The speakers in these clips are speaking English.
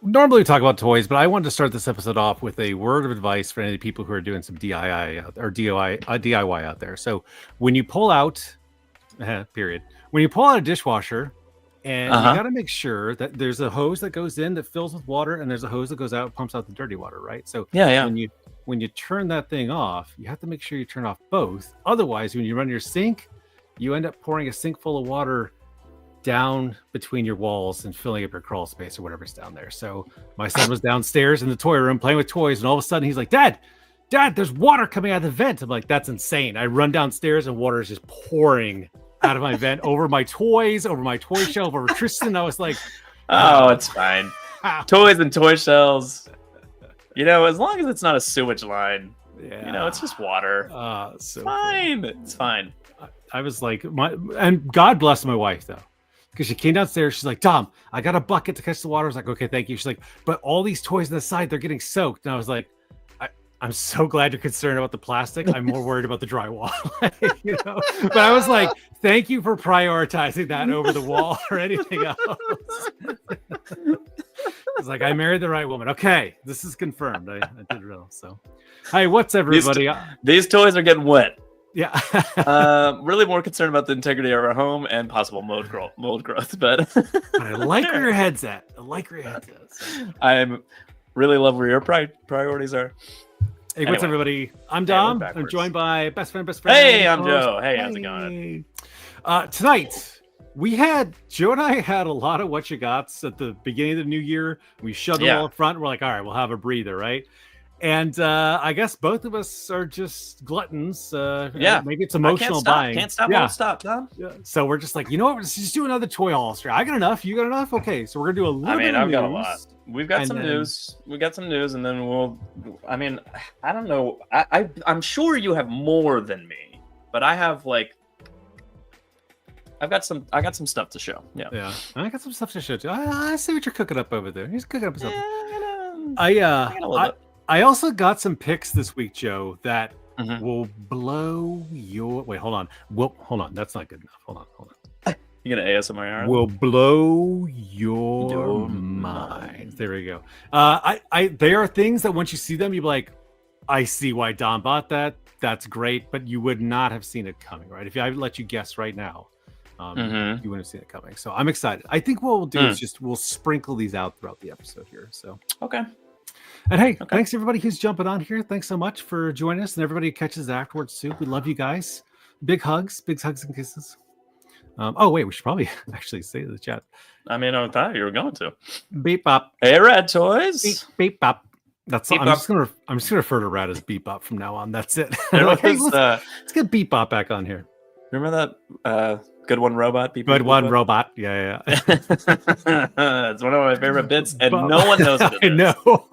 Normally we talk about toys, but I wanted to start this episode off with a word of advice for any people who are doing some DIY out there. So when you pull out, period, when you pull out a dishwasher, and you got to make sure that there's a hose that goes in that fills with water, and there's a hose that goes out, pumps out the dirty water, right? So when you turn that thing off, you have to make sure you turn off both. Otherwise, when you run your sink, you end up pouring a sink full of water down between your walls and filling up your crawl space or whatever's down there. So my son was downstairs in the toy room playing with toys, and all of a sudden he's like, Dad, there's water coming out of the vent. I'm like, that's insane. I run downstairs and water is just pouring out of my vent over my toys, over my toy shelf, over Tristan. I was like, it's fine. Toys and toy shells. As long as it's not a sewage line, it's just water. So fine. Cool. It's fine. I was like, and God bless my wife though. Because she came downstairs, she's like, Tom, I got a bucket to catch the water. I was like, okay, thank you. She's like, but all these toys on the side, they're getting soaked. And I was like, I'm so glad you're concerned about the plastic. I'm more worried about the drywall. But I was like, thank you for prioritizing that over the wall or anything else. It's like, I married the right woman. Okay, this is confirmed. I did real. So, hey, what's everybody? These toys are getting wet. Yeah. Really more concerned about the integrity of our home and possible mold growth. But I like where your head's at. So. I'm really love where your priorities are. Hey, what's everybody? I'm Dom. I'm joined by best friend. Hey, I'm Joe. Hey, how's it going? Tonight, Joe and I had a lot of what you gots at the beginning of the new year. We shoved them all up front. We're like, all right, we'll have a breather, right? And I guess both of us are just gluttons. Maybe it's emotional buying. Can't stop, won't stop, Tom. Yeah. So we're just like, you know what? Let's just do another toy haul. I got enough. You got enough? Okay, so we're going to do a little bit of I've got a lot. We've got some news. We got some news, and then I don't know. I'm sure you have more than me, but I have I got some stuff to show. Yeah. I got some stuff to show too. I see what you're cooking up over there. He's cooking up something. I also got some pics this week, Joe, that will blow your... Wait, hold on. Hold on. That's not good enough. Hold on. You gonna ASMR? Will blow your mind. There we go. They are things that once you see them, you're like, I see why Don bought that. That's great, but you would not have seen it coming, right? If I let you guess right now, you wouldn't have seen it coming. So I'm excited. I think what we'll do is we'll sprinkle these out throughout the episode here. So okay. And hey, thanks everybody who's jumping on here. Thanks so much for joining us, and everybody who catches afterwards too. We love you guys. Big hugs and kisses. Wait, we should probably actually say to the chat. I thought you were going to. Beep bop. Hey, Rad Toys. Beep bop. That's beep I'm bop. just gonna refer to Rad as Beep bop from now on. That's it. Let's get Beep bop back on here. Remember that Good One Robot? Good One Robot. Yeah. It's one of my favorite bits, and no one knows what it is. I know.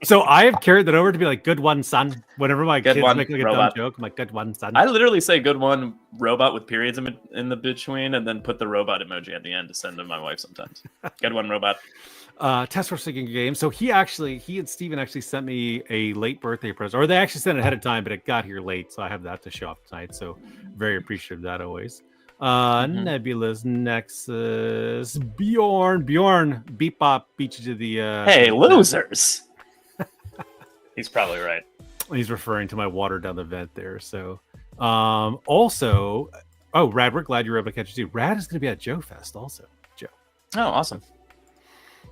So I have carried that over to be like, good one, son. Whenever my kids make like a dumb joke, I'm like, good one, son. I literally say good one robot with periods in the between, and then put the robot emoji at the end to send to my wife sometimes. Good one, robot. Test for Singing Game. So he and Steven actually sent me a late birthday present, or they actually sent it ahead of time, but it got here late, so I have that to show off tonight. So very appreciative of that always. Nebula's Nexus, Bjorn, Beep Bop beat you to the hey, losers. He's probably right. He's referring to my water down the vent there. So also, Rad, we're glad you were able to catch it too. Rad is going to be at Joe Fest also. Joe. Oh, awesome.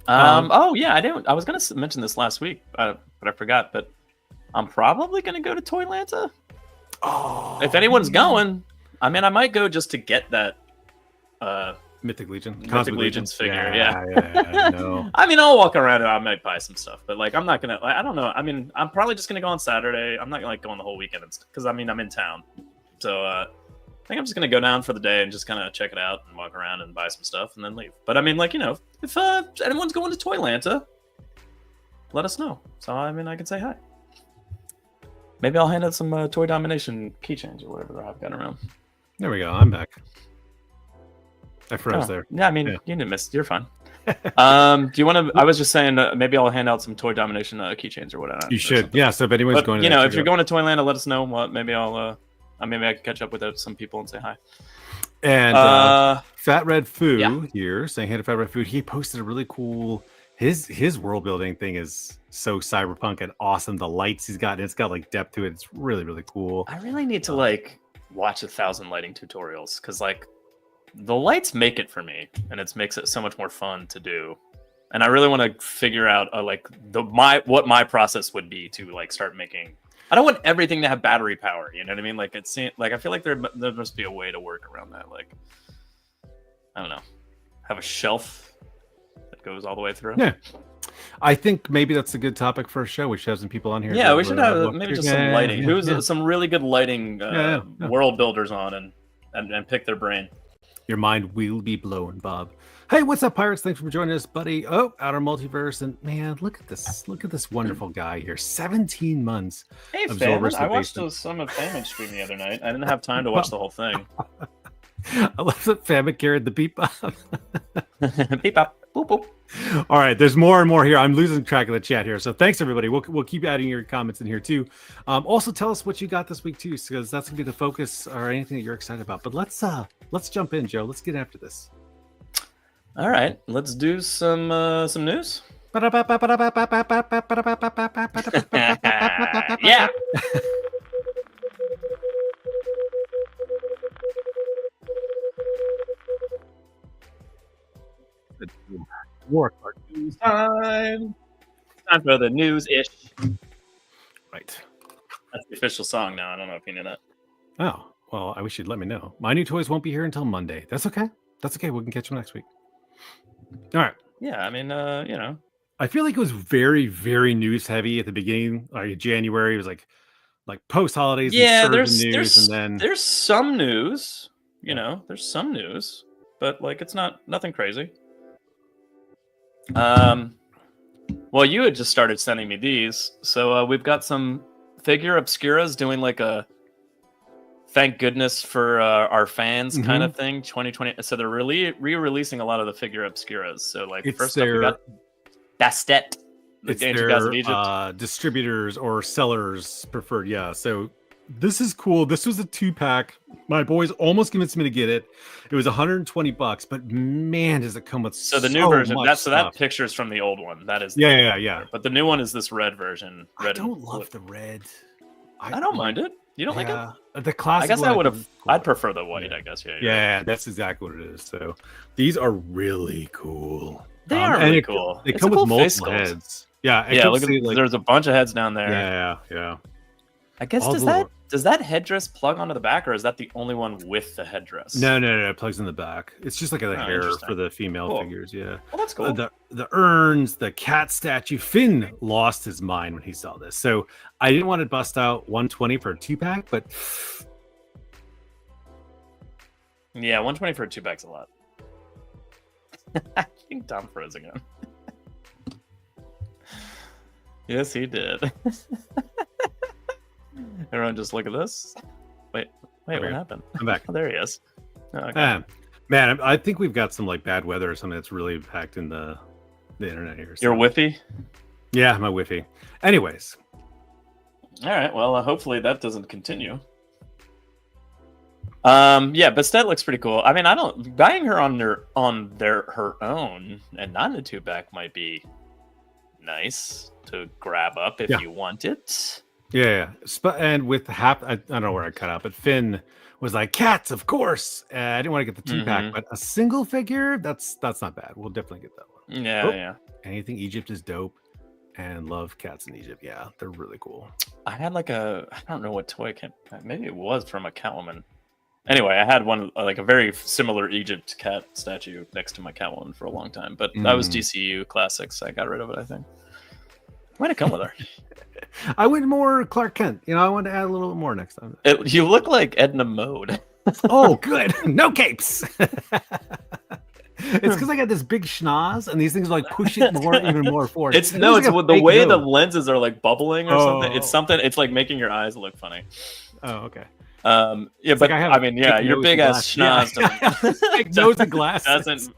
I was going to mention this last week, but I forgot. But I'm probably going to go to Toylanta. Oh, if anyone's going, I might go just to get that Mythic Legion's figure. Yeah. No. I'll walk around and I might buy some stuff, but I'm not gonna. I don't know. I'm probably just gonna go on Saturday. I'm not gonna going the whole weekend because I'm in town, so I think I'm just gonna go down for the day and just kind of check it out and walk around and buy some stuff and then leave. But if anyone's going to Toylanta, let us know. So I can say hi. Maybe I'll hand out some Toy Domination keychains or whatever I've got around. There we go. I'm back. I froze there. Yeah, you didn't miss. You're fine. Do you want to? I was just saying, maybe I'll hand out some Toy Domination keychains or whatever. You should. Yeah. So if anyone's going, if you're going to Toylanta, let us know. Maybe I'll. Maybe I can catch up with some people and say hi. And Fat Red Foo here saying hey to Fat Red Food. He posted a really cool His world building thing is so cyberpunk and awesome. The lights he's got, and it's got like depth to it. It's really, really cool. I really need to like watch 1,000 lighting tutorials because like the lights make it for me, and it makes it so much more fun to do. And I really want to figure out like what my process would be to like start making. I don't want everything to have battery power. You know what I mean? Like it's like I feel like there must be a way to work around that. Like I don't know, have a shelf that goes all the way through. Yeah. I think maybe that's a good topic for a show. We should have some people on here. Yeah, we should have maybe just some lighting. Who's some really good lighting world builders on and pick their brain. Your mind will be blown, Bob. Hey, what's up, pirates? Thanks for joining us, buddy. Oh, Outer Multiverse, and man, look at this! Look at this wonderful guy here. 17 months. Hey, Famine. I watched some of Famine stream the other night. I didn't have time to watch the whole thing. I love that Famine carried the beep up. Beep up. Boop boop. All right, there's more and more here. I'm losing track of the chat here, so thanks everybody. We'll keep adding your comments in here too. Also, tell us what you got this week too, because that's gonna be the focus or anything that you're excited about. But let's jump in, Joe. Let's get after this. All right, let's do some news. Yeah. War cartoons Time for the news-ish. Right. That's the official song now. I don't know if you knew that. Oh, well, I wish you'd let me know. My new toys won't be here until Monday. That's okay. That's okay. We can catch them next week. All right. Yeah, I mean, you know. I feel like it was very, very news heavy at the beginning. Like January, it was like post holidays. Yeah, and there's and then there's some news. You know, there's some news, but like it's nothing crazy. Well, you had just started sending me these, so we've got some figure obscuras doing like a thank goodness for our fans kind of thing. 2020. So they're re-releasing a lot of the figure obscuras. So like first up, we got Bastet, the Ancient Gods of Egypt. Distributors or sellers preferred. Yeah. So this is cool. This was a 2-pack. My boys almost convinced me to get it. It was $120, but man, does it come with the new version. That picture is from the old one. That is yeah. But the new one is this red version. I don't love the red. I don't mind it. You don't like it? The classic. I guess I would have. Cool. I'd prefer the white. I guess. Yeah, that's exactly what it is. So these are really cool. They are really cool. They come with multiple heads. Yeah. Look at there's a bunch of heads down there. Yeah. I guess does that headdress plug onto the back, or is that the only one with the headdress? No, it plugs in the back. It's just like a hair for the female figures. Yeah. Well, that's cool. The urns, the cat statue. Finn lost his mind when he saw this. So I didn't want to bust out 120 for a 2-pack, but yeah, 120 for a 2-pack's a lot. I think Tom froze again. Yes, he did. Everyone just look at this. Wait, what happened? I'm back. Oh, there he is. Oh, okay. Man, I think we've got some like bad weather or something that's really impacting the internet here. So. You're whiffy? Yeah, my whiffy. Anyways. All right. Well, hopefully that doesn't continue. Yeah, Bastet looks pretty cool. I mean, buying her on her own and not in a 2-pack might be nice to grab up if you want it. Yeah. And with I don't know where I cut out, but Finn was like, cats, of course. I didn't want to get the 2-pack, but a single figure, that's not bad. We'll definitely get that one. Yeah. Anything Egypt is dope, and love cats in Egypt. Yeah, they're really cool. I had I don't know what toy maybe it was from a Catwoman. Anyway, I had one like a very similar Egypt cat statue next to my Catwoman for a long time, but that was DCU Classics. I got rid of it, I think. Might have come with her. I went more Clark Kent. I wanted to add a little bit more next time. You look like Edna Mode. Oh, good. No capes. It's because I got this big schnoz, and these things like push it even more forward. It's the way the lenses are like bubbling or something. It's something. It's like making your eyes look funny. Oh, okay. Yeah, but your big ass schnoz big nose and glasses doesn't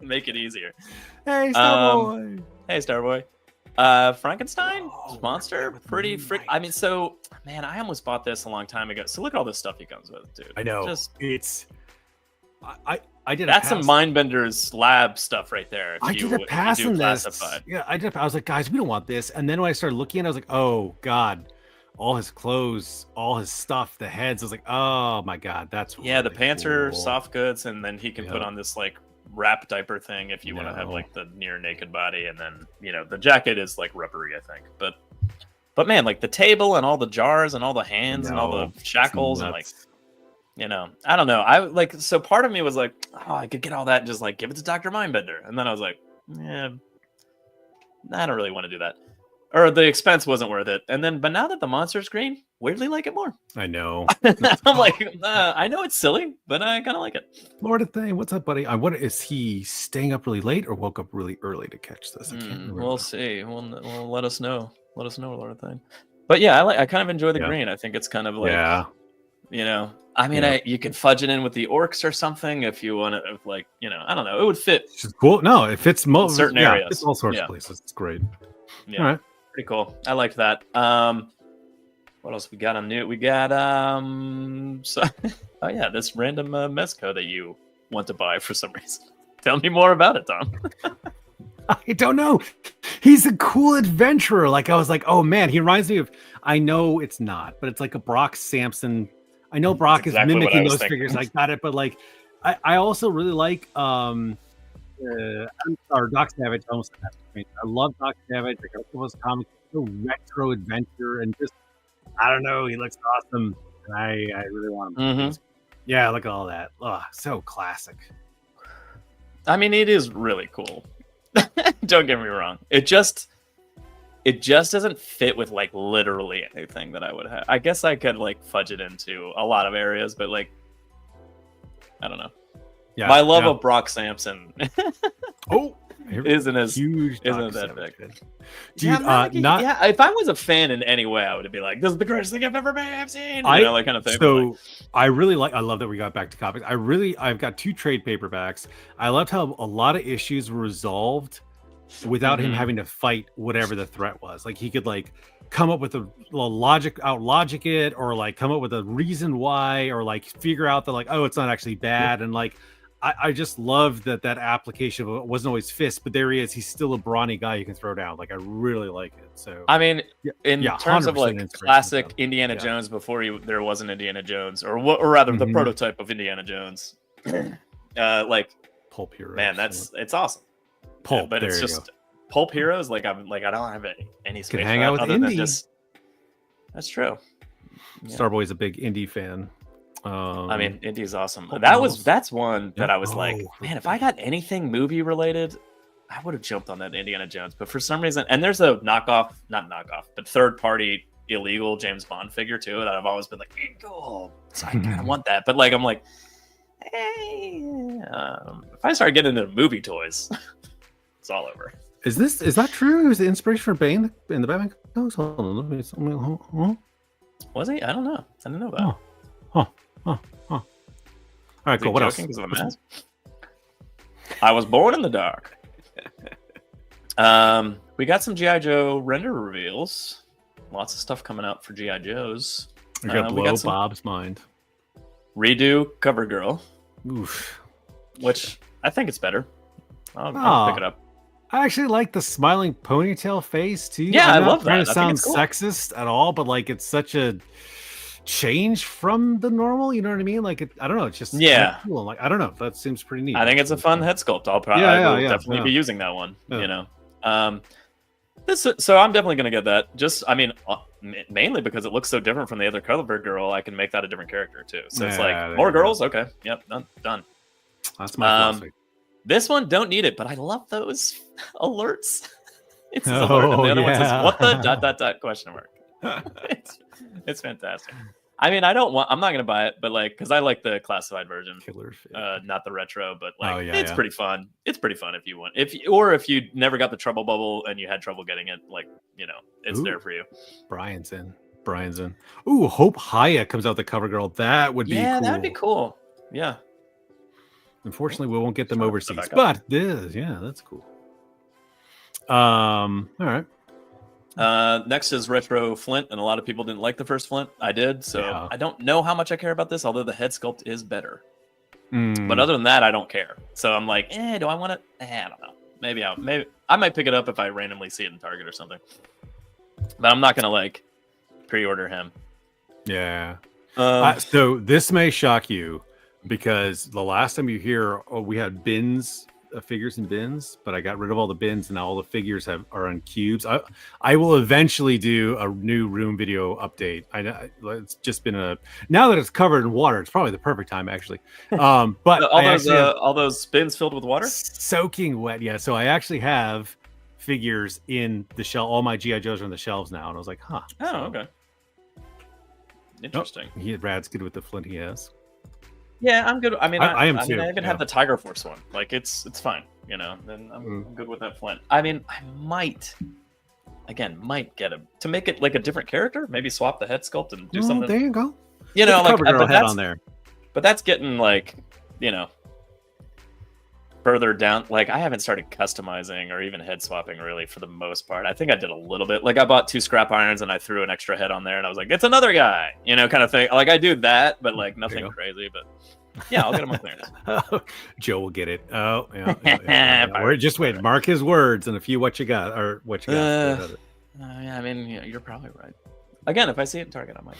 make it easier. Hey, Starboy. Hey, Starboy. Frankenstein monster, pretty freak. I mean, so man, I almost bought this a long time ago. So look at all this stuff he comes with, dude. I know. I I did. That's some Mindbender's lab stuff right there. If I you, did a pass in this. classified. Yeah, I did. I was like, guys, we don't want this. And then when I started looking, I was like, oh god, all his clothes, all his stuff, the heads. I was like, oh my god, that's yeah. The really pants are cool. soft goods, and then he can put on this like wrap diaper thing if you want to have like the near naked body, and then the jacket is like rubbery, I think. But man, like the table and all the jars and all the hands and all the shackles and like. I don't know. So part of me was like, oh, I could get all that and just like give it to Dr. Mindbender. And then I was like, yeah, I don't really want to do that. Or the expense wasn't worth it. But now that the monster's green, weirdly like it more. I know. I'm like, I know it's silly, but I kind of like it. Lord of Thane, what's up, buddy? I wonder, is he staying up really late or woke up really early to catch this? I can't remember. We'll see. We'll let us know. Let us know, Lord of Thane. But yeah, I kind of enjoy the green. I think it's kind of like, you can fudge it in with the orcs or something if you want to, like, I don't know. It would fit. It's cool. No, it fits most certain areas. It's all sorts of places. It's great. Yeah. All right. Pretty cool. I liked that. What else we got on new? We got this random Mezco that you want to buy for some reason. Tell me more about it, Tom. I don't know. He's a cool adventurer. Like I was like, oh man, he reminds me of. I know it's not, but it's like a Brock Sampson. I know Brock is mimicking those figures. I got it, but like, I also really like or Doc Savage. Almost, I love Doc Savage. Like those comics, so retro adventure, and just I don't know. He looks awesome, and I really want him. Mm-hmm. Yeah, look at all that. Oh, so classic. I mean, it is really cool. Don't get me wrong. It just doesn't fit with like literally anything that I would have. I guess I could like fudge it into a lot of areas, but like I don't know. Yeah, my love of Brock Sampson isn't as huge. Isn't that big? Dude, if I was a fan in any way, I would be like, "This is the greatest thing I've ever seen." That kind of thing. So I love that we got back to comics. I've got 2 trade paperbacks. I loved how a lot of issues were resolved without him having to fight whatever the threat was. Like he could like come up with a logic it, or like come up with a reason why, or like figure out that like, oh, it's not actually bad. And like I just love that application of it wasn't always fist, but there he is. He's still a brawny guy you can throw down. Like I really like it. So I mean, in terms of like classic Indiana Jones before there was an Indiana Jones, or rather the prototype of Indiana Jones, like Pulp Hero. Man, it's awesome. Pulp, but it's just Pulp Heroes. Like I don't have any space. Can hang out with Indy. That's true. Starboy's a big indie fan. I mean, Indy's awesome. That's one that I was like, man, if I got anything movie related, I would have jumped on that Indiana Jones. But for some reason, and there's a not knockoff, but third party illegal James Bond figure too that I've always been like, cool. So I kind of want that, but like I'm like, hey, if I start getting into movie toys, it's all over. Is that true? It was the inspiration for Bane in the Batman comics? Hold on, was he? I don't know. I didn't know that. All right, cool. What else? I was born in the dark. We got some G.I. Joe render reveals. Lots of stuff coming out for G.I. Joes. You're gonna blow Bob's mind. Redo Cover Girl. Oof. Which I think it's better. I'll pick it up. I actually like the smiling ponytail face too. Yeah, I love that. Trying to sound sexist at all, but like it's such a change from the normal. You know what I mean? Like I don't know. It's just cool. Like I don't know. That seems pretty neat. I think it's a fun head sculpt. I will definitely be using that one. Yeah. You know, so I'm definitely gonna get that. Just mainly because it looks so different from the other Cover Girl. I can make that a different character too. So it's like more girls. Okay, yep, done. That's my philosophy. This one don't need it, but I love those alerts. It's an alert, and the other one says, "What the ... question mark." It's fantastic. I mean, I'm not gonna buy it, but like, because I like the classified version, not the retro. But like, it's pretty fun. It's pretty fun if you want. If you never got the trouble bubble and you had trouble getting it, like it's there for you. Brian's in. Ooh, Hope Haya comes out the Cover Girl. That would be cool. Yeah, that'd be cool. Yeah. Unfortunately, we won't get them overseas, but that's cool. All right. Next is Retro Flint, and a lot of people didn't like the first Flint. I did, so I don't know how much I care about this, although the head sculpt is better. But other than that, I don't care. So I'm like, do I want to? I don't know. Maybe I might pick it up if I randomly see it in Target or something. But I'm not gonna like pre-order him. Yeah. So this may shock you because the last time you hear, we had bins. Figures and bins, but I got rid of all the bins and now all the figures are on cubes. I will eventually do a new room video update. It's just been now that it's covered in water, it's probably the perfect time actually. But all those bins filled with water, soaking wet. Yeah, so I actually have figures in the shelf. All my GI Joes are on the shelves now, and I was like, huh. Oh, okay. Interesting. Brad's good with the Flint he has. Yeah, I'm good. I mean, I am too. I even have the Tiger Force one. Like, it's fine. You know, then I'm good with that Flint. I mean, I might get him to make it like a different character. Maybe swap the head sculpt and do something. There you go. You know, like head on there. But that's getting like, you know, further down. Like, I haven't started customizing or even head swapping really for the most part. I think I did a little bit. Like, I bought 2 scrap irons and I threw an extra head on there, and I was like, it's another guy, you know, kind of thing. Like, I do that, but like nothing crazy. But yeah, I'll get him on clearance. Joe will get it. Oh, yeah. Or just wait. Mark his words and a few what you got. Yeah, I mean, you're probably right. Again, if I see it in Target, I might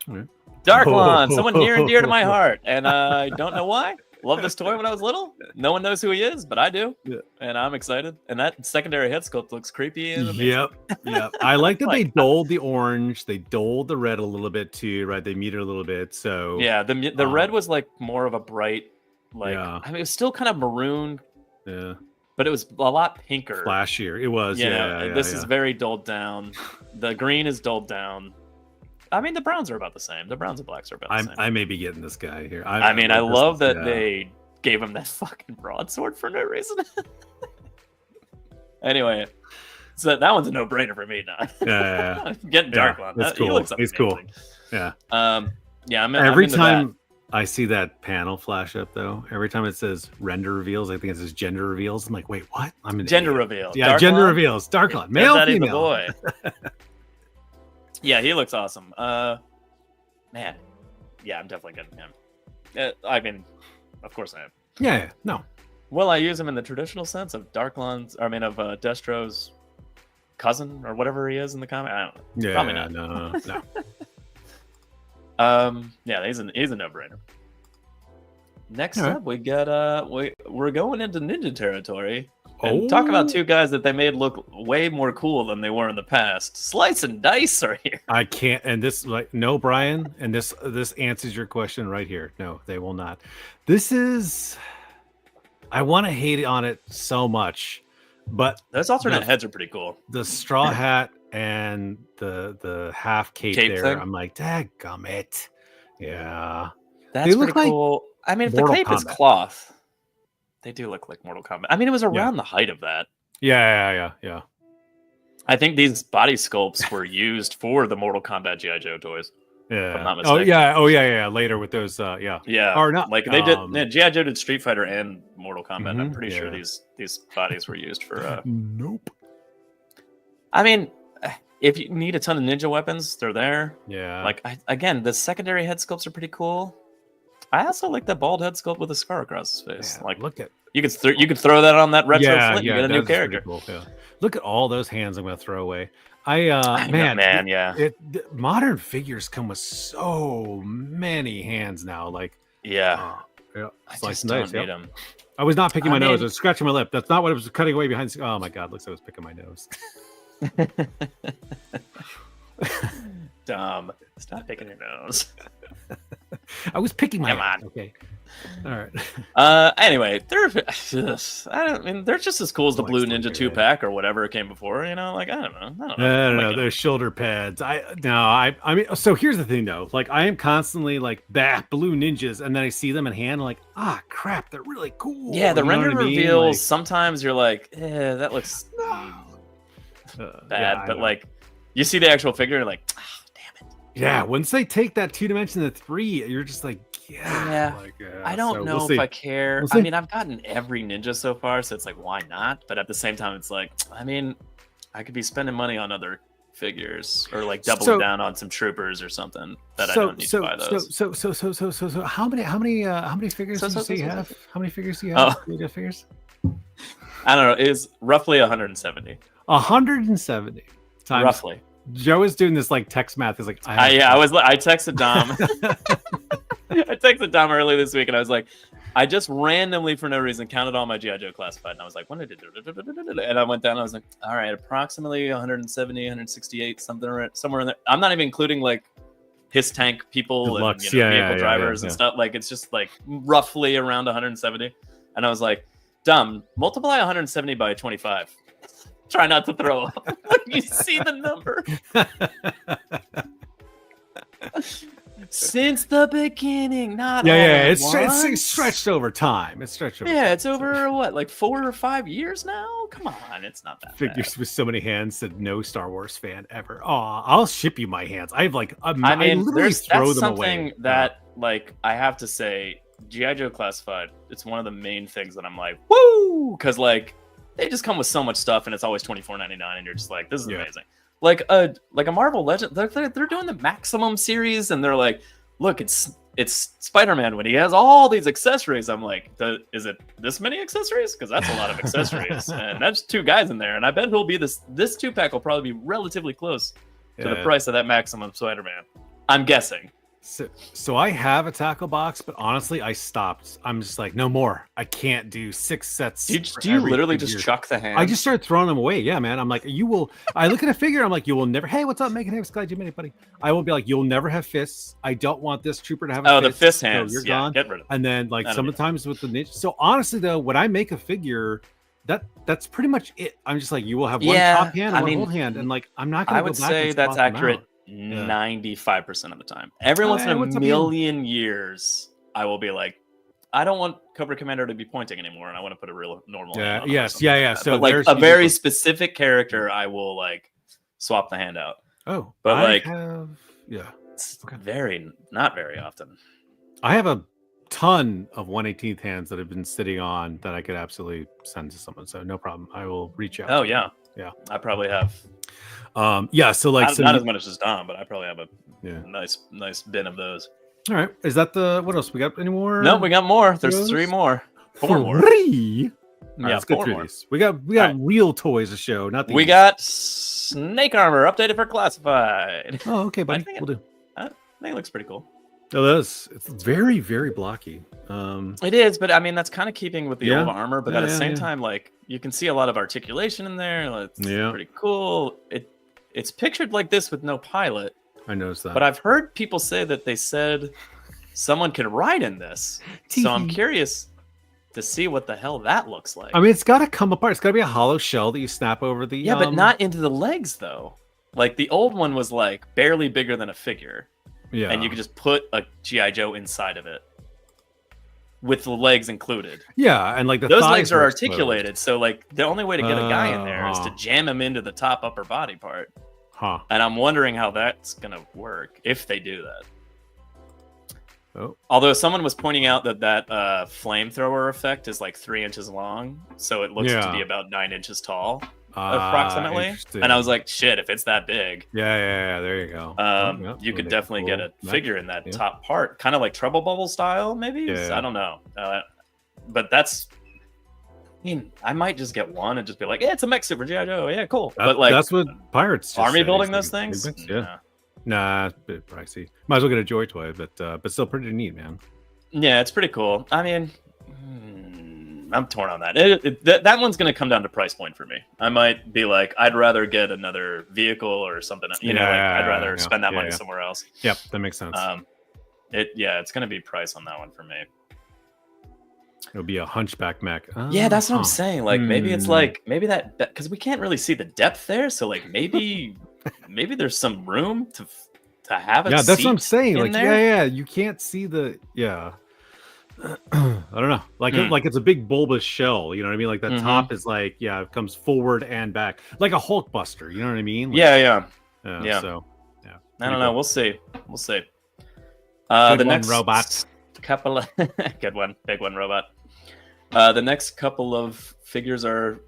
buy it. Darklon, someone near and dear to my heart, and I don't know why. Love this toy when I was little. No one knows who he is, but I do. Yeah. And I'm excited. And that secondary head sculpt looks creepy. And yep. I like that they dulled the orange. They dulled the red a little bit too, right? They muted a little bit. So yeah, the red was like more of a bright, like I mean, it was still kind of maroon. Yeah. But it was a lot pinker. Flashier. It was. Yeah. This is very dulled down. The green is dulled down. I mean, the browns are about the same. The browns and blacks are about the same. I may be getting this guy here. I mean, I love that they gave him that fucking broadsword for no reason. Anyway, so that one's a no-brainer for me now. Yeah. Getting Darklon. That's cool. He's cool. Yeah. Every time I see that panel flash up, though, every time it says render reveals, I think it says gender reveals. I'm like, wait, what? I'm in gender reveal. Yeah, Darklon? Gender reveals. Darklon. Male, female. Boy. Yeah, he looks awesome. Man, yeah, I'm definitely getting him. I mean, of course I am. Yeah, no. Will I use him in the traditional sense of Darklon's? I mean, of Destro's cousin or whatever he is in the comic? I don't know. Yeah, probably not. No. Yeah, he's a no-brainer. Next up, we got we're going into ninja territory. And talk about 2 guys that they made look way more cool than they were in the past. Slice and Dice are here. I can't, and this no, Brian, and this answers your question right here. No, they will not. This is, I want to hate on it so much, but those alternate heads are pretty cool. The straw hat and the half cape there, thing? I'm like, dadgummit. Yeah, that's pretty cool. I mean, if the cape is cloth. They do look like Mortal Kombat. I mean, it was around the height of that. Yeah. I think these body sculpts were used for the Mortal Kombat G.I. Joe toys. Yeah. If I'm not mistaken. Yeah. Later with those, Yeah. Or not. Like they did. G.I. Joe did Street Fighter and Mortal Kombat. I'm pretty sure these bodies were used for. Nope. I mean, if you need a ton of ninja weapons, they're there. Yeah. Like again, the secondary head sculpts are pretty cool. I also like that bald head sculpt with a scar across his face. Yeah, look at you could throw that on that retro Flint. You get a new character. Cool, yeah. Look at all those hands I'm going to throw away. Modern figures come with so many hands now. Like I slice just and dice. don't need them. I was not picking my nose. I was scratching my lip. That's not what I was cutting away behind. Oh my god! Looks like I was picking my nose. Dumb. Stop picking your nose. I was picking my. Come on. Okay. All right. Anyway, they're just as cool as the Blue Ninja 2-pack or whatever it came before. You know, like I don't know. Those shoulder pads. I mean, so here's the thing though. Like I am constantly like Blue Ninjas, and then I see them in hand. I'm like, crap, they're really cool. Yeah, the render reveals. Sometimes you're like, that looks bad, but like you see the actual figure, you're like. Yeah, once they take that 2 dimension to 3, you're just like, I don't know if I care. I mean, I've gotten every ninja so far, so it's like, why not? But at the same time, it's like, I mean, I could be spending money on other figures, or like doubling down on some troopers or something that I don't need to buy those. So how many figures do you say you have? How many figures do you have? Figures? I don't know. It is roughly 170. 170 times. Roughly. Joe is doing this like text math. He's like, I texted Dom. I texted Dom earlier this week, and I was like, I just randomly, for no reason, counted all my G.I. Joe classified, and I was like, when did it? And I went down, and I was like, all right, approximately 170, 168, somewhere in there. I'm not even including like his tank people and vehicle drivers and stuff. Like, it's just like roughly around 170. And I was like, Dom, multiply 170 by 25. Try not to throw up when you see the number. Since the beginning, it's stretched over time. It's stretched over. It's over what, like 4 or 5 years now? Come on, it's not that figures bad. With so many hands said no Star Wars fan ever. Oh, I'll ship you my hands. I have like I literally throw them away. Something that like I have to say, G.I. Joe Classified. It's one of the main things that I'm like, woo, because like they just come with so much stuff, and it's always $24.99, and you're just like, this is amazing. Like a Marvel Legend, they're doing the Maximum series, and they're like, look, it's Spider-Man when he has all these accessories. I'm like, is it this many accessories? Because that's a lot of accessories, and that's 2 guys in there, and I bet he'll be this 2-pack will probably be relatively close to the price of that Maximum Spider-Man. I'm guessing. So I have a tackle box, but honestly, I stopped. I'm just like, no more. I can't do 6 sets. Do you literally just chuck the hand? I just started throwing them away. Yeah, man. I'm like, you will. I look at a figure. I'm like, you will never. Hey, what's up, Megan? Hey, glad you made it, buddy. I will be like, you'll never have fists. I don't want this trooper to have. The fist hands. So you're gone. Get rid of them. And then like sometimes with the ninja. So honestly, though, when I make a figure, that's pretty much it. I'm just like, you will have one top hand, and one hold hand, and like I'm not gonna. I would say that's accurate. 95% of the time. Every once in a million years, I will be like, I don't want Cobra Commander to be pointing anymore, and I want to put a real normal hand on him. So but like a very specific character, I will like swap the hand out. Oh, but it's not very often. I have a ton of 1/18th hands that have been sitting on that I could absolutely send to someone. So no problem. I will reach out. Oh yeah. I probably have. So like not as much as Dom, but I probably have a nice bin of those. All right, is that the what else we got? Any more? No, we got more. There's 3 more. 4 more. 3. Yeah, let's get through these. We got real toys to show. Not we got Snake Armor updated for classified. Oh, okay, buddy. We'll do. I think it looks pretty cool. It is. It's very, very blocky. It is, but I mean that's kind of keeping with the old armor. But at the same time, like you can see a lot of articulation in there. It's pretty cool. It's pictured like this with no pilot. I noticed that. But I've heard people say that they said someone could ride in this. So I'm curious to see what the hell that looks like. I mean, it's got to come apart. It's got to be a hollow shell that you snap over the. Yeah, but not into the legs though. Like the old one was like barely bigger than a figure. Yeah. And you could just put a G.I. Joe inside of it with the legs included. Yeah, and like those legs are articulated, so like the only way to get a guy in there is to jam him into the top upper body part. And I'm wondering how that's gonna work if they do that. Oh. Although someone was pointing out that flamethrower effect is like 3 inches long, so it looks to be about 9 inches tall. Approximately, and I was like, "Shit! If it's that big, yeah, there you go. You could definitely get a figure in that top part, kind of like Trouble Bubble style, maybe. I don't know, but that's. I mean, I might just get one and just be like, "Yeah, it's a mech super G.I. Joe. Yeah, cool." But like, that's what pirates army building those things. Nah, it's a bit pricey. Might as well get a Joy Toy, but still pretty neat, man. Yeah, it's pretty cool. I mean. I'm torn on that. That one's going to come down to price point for me. I might be like, I'd rather get another vehicle or something. I'd rather spend that money somewhere else. Yep, that makes sense. It's going to be price on that one for me. It'll be a hunchback mech. Yeah, that's what I'm saying. Like maybe it's like that because we can't really see the depth there. So like maybe there's some room to have it. Yeah, that's what I'm saying. Like you can't see the I don't know, like it's a big bulbous shell, you know what I mean? Like the top is like it comes forward and back, like a Hulk Buster, you know what I mean? Like, So I don't know. We'll see. The next robot, couple of good one, big one robot. The next couple of figures are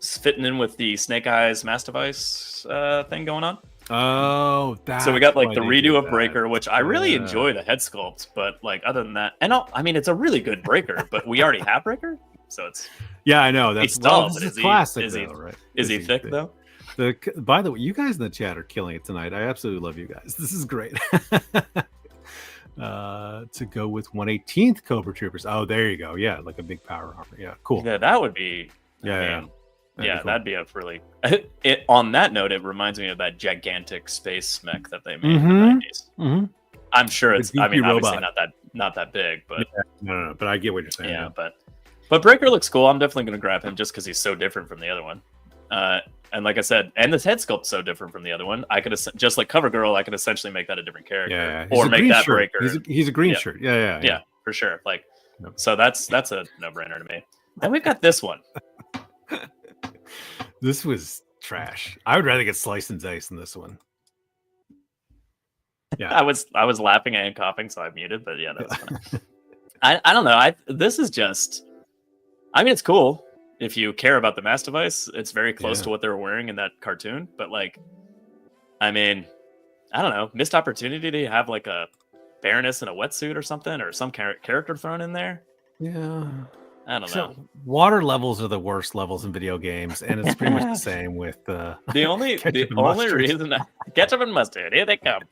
fitting in with the Snake Eyes Mastivice thing going on. Oh, that's so we got like why the they redo did of that. Breaker, which I really enjoy the head sculpt, but like other than that, and I mean it's a really good Breaker, but we already have Breaker, so it's yeah, I know that's tall, this but is classic, is though, right? Is he thick though? By the way, you guys in the chat are killing it tonight. I absolutely love you guys. This is great. To go with 118th Cobra Troopers. Oh, there you go. Yeah, like a big power armor. Yeah, cool. Yeah, that would be. Yeah, that'd be a really. On that note, it reminds me of that gigantic space mech that they made in the 90s. Mm-hmm. I'm sure it's. I mean, robot. obviously not that big, but no. But I get what you're saying. Yeah, but Breaker looks cool. I'm definitely going to grab him just because he's so different from the other one. And like I said, and this head sculpt's so different from the other one. I could just like Cover Girl, I could essentially make that a different character, or make that shirt. Breaker. He's a green shirt. Yeah, for sure. Like, so that's a no-brainer to me. Then we've got this one. This was trash. I would rather get Slice and Dice than this one. Yeah, I was laughing and coughing, so I muted. But yeah, that's funny. I don't know. This is just. I mean, it's cool. If you care about the Mastivice, it's very close to what they were wearing in that cartoon. But like, I mean, I don't know, missed opportunity to have like a Baroness in a wetsuit or something, or some character thrown in there. Yeah, I don't know. Water levels are the worst levels in video games, and it's pretty much the same with the only reason ketchup and mustard, here they come.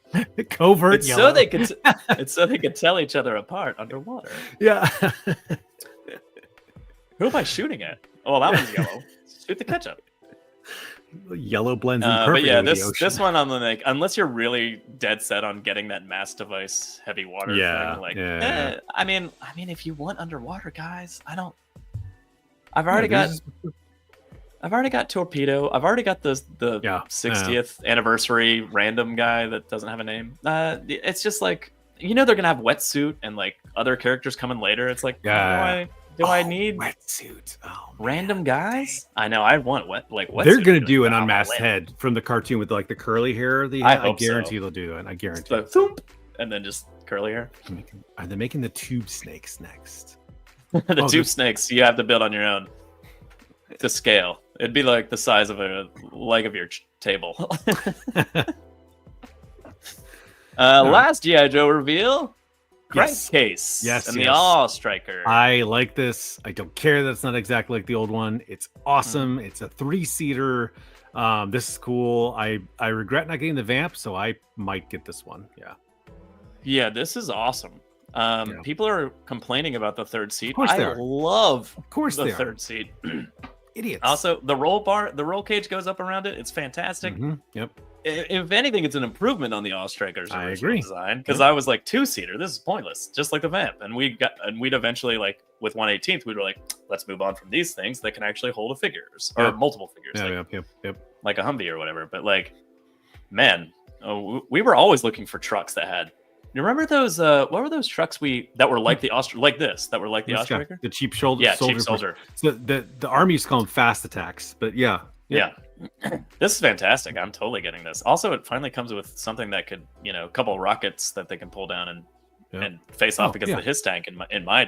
Covert. It's so they could tell each other apart underwater. Yeah. Who am I shooting at? Oh, that one's yellow. Shoot the ketchup. Yellow blends in perfectly. But yeah, with the ocean. this one I'm like, unless you're really dead set on getting that Mastivice heavy water thing, like, I mean, if you want underwater, guys, I've already got Torpedo. I've already got the 60th anniversary random guy that doesn't have a name. It's just like, they're gonna have wetsuit and like other characters coming later. It's like, Do I need wetsuit? Oh, random guys? I know. I want wetsuit. They're gonna do an unmasked head from the cartoon with like the curly hair. I guarantee they'll do that. I guarantee. And then just curly hair. Are they making the tube snakes next? The tube snakes you have to build on your own to scale. It'd be like the size of a leg of your table. Last G.I. Joe reveal. Crankcase. Yes. And the All Striker. I like this. I don't care that it's not exactly like the old one. It's awesome. It's a 3-seater. This is cool. I regret not getting the Vamp, so I might get this one. Yeah, this is awesome. People are complaining about the third seat. I love the third seat. Idiots. Also, the roll cage goes up around it. It's fantastic. Yep. If anything, it's an improvement on the All Striker's original design, because I was like 2-seater. This is pointless, just like the Vamp. And we'd eventually, like with 118th, we were like, let's move on from these things that can actually hold a figures or multiple figures, like a Humvee or whatever. But like, man, we were always looking for trucks that had. You remember those? What were those trucks that were like the All Striker? The cheap soldier. Yeah, cheap soldier. So the army used to call them fast attacks, but yeah. This is fantastic. I'm totally getting this. Also, it finally comes with something that could, a couple of rockets that they can pull down and face off because of the his tank in my.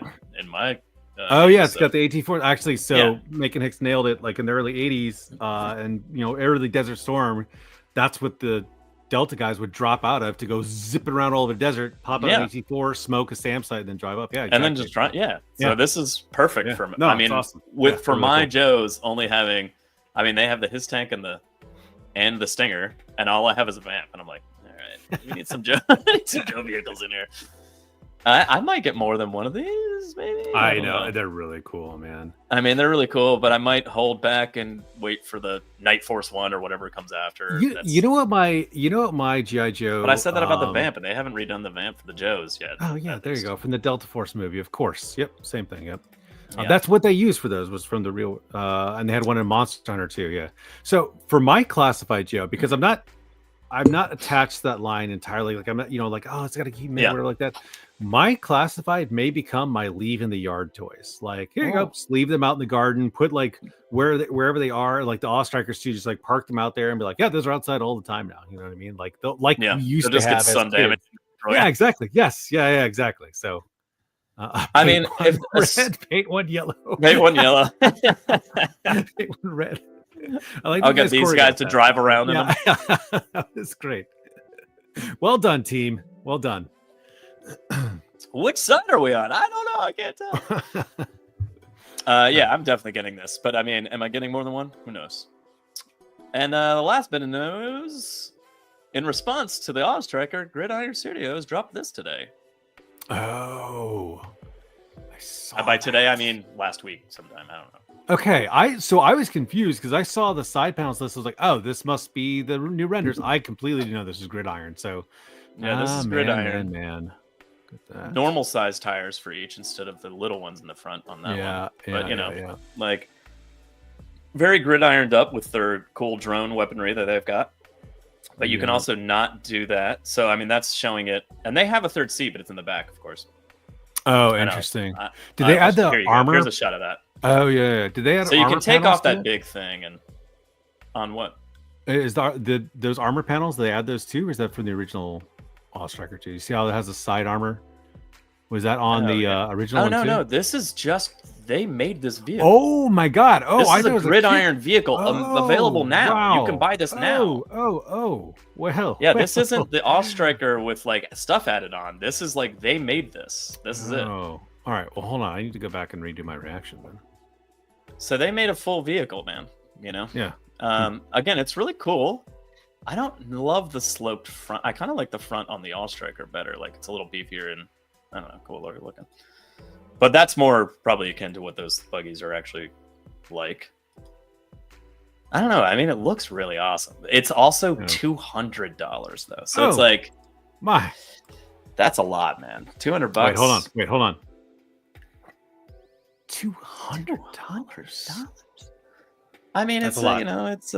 It's got the AT-4 actually. So Macon Hicks nailed it, like in the early '80s, and early Desert Storm. That's what the Delta guys would drop out of to go zipping around all over the desert, pop out an AT-4, smoke a SAM site, and then drive up. And then just try. So this is perfect for me. No, I mean, awesome. For my Joes only having. I mean, they have the his tank and the Stinger, and all I have is a Vamp, and I'm like, all right, we need some Joe vehicles in here. I might get more than one of these, maybe. I know they're really cool, man. I mean, they're really cool, but I might hold back and wait for the Night Force 1 or whatever comes after. You know what my G.I. Joe. But I said that about the Vamp, and they haven't redone the Vamp for the Joes yet. Oh yeah, there you go, from the Delta Force movie, of course. Yep, same thing. Yep. That's what they used for those, was from the real, and they had one in Monster Hunter too. Yeah. So for my classified Joe, because I'm not attached to that line entirely. Like I'm not, it's got to keep me or like that. My classified may become my leave in the yard toys. Like here you go, just leave them out in the garden. Put like wherever they are. Like the All Strikers too, just like park them out there and be like, those are outside all the time now. You know what I mean? Like we used to have. Sun damage. Yeah, exactly. Yes, yeah, exactly. So. I mean, if red, paint one yellow, paint one yellow, paint one red. I like I'll get these guys to drive around in them. That was great. Well done, team. Well done. Which side are we on? I don't know. I can't tell. Yeah, I'm definitely getting this. But I mean, am I getting more than one? Who knows? And the last bit of news, in response to the Oz Striker, Gridiron Studios dropped this today. Oh, by today, I mean last week sometime. I don't know. Okay, I was confused because I saw the side panels list. I was like, oh, this must be the new renders. I completely didn't know this is Gridiron. So yeah, this is Gridiron. Man. Normal size tires for each instead of the little ones in the front on that one. But you know, like very gridironed up with their cool drone weaponry that they've got. But you can also not do that. So I mean, that's showing it. And they have a third seat, but it's in the back, of course. Oh, interesting. Did they add the armor? Here's a shot of that. Oh yeah. Did they add? So you can take off that big thing and on what? Is those armor panels? They add those too, or is that from the original Oz Striker 2? You see how it has a side armor? Was that on the original one too? No. This is just they made this vehicle. Oh my god! Oh, this is a gridiron vehicle available now. Wow. You can buy this now. Oh. Well, yeah. This isn't the Oz Striker with like stuff added on. This is like they made this. This is it. Oh, all right. Well, hold on. I need to go back and redo my reaction then. So they made a full vehicle, man. You know. Yeah. Again, it's really cool. I don't love the sloped front. I kind of like the front on the Oz Striker better. Like it's a little beefier and I don't know, cooler looking. But that's more probably akin to what those buggies are actually like. I don't know. I mean, it looks really awesome. It's also $200 though, so it's like, that's a lot, man. $200. Wait, hold on. $200. I mean, it's you know, it's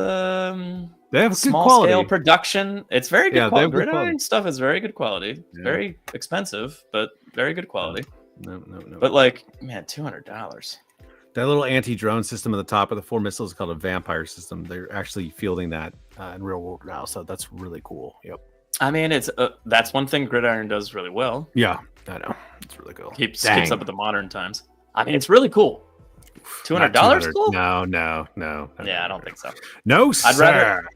they have small good quality. Scale production. It's very good quality. Gridiron quality. Stuff is very good quality. It's very expensive, but very good quality. No. But like, man, $200. That little anti-drone system at the top of the 4 missiles is called a vampire system. They're actually fielding that in real world now, so that's really cool. Yep. I mean, it's that's one thing Gridiron does really well. Yeah, I know. It's really cool. Keeps up with the modern times. I mean, it's really cool. $200 cool? No. Yeah, I don't think so. No, sir. I'd rather.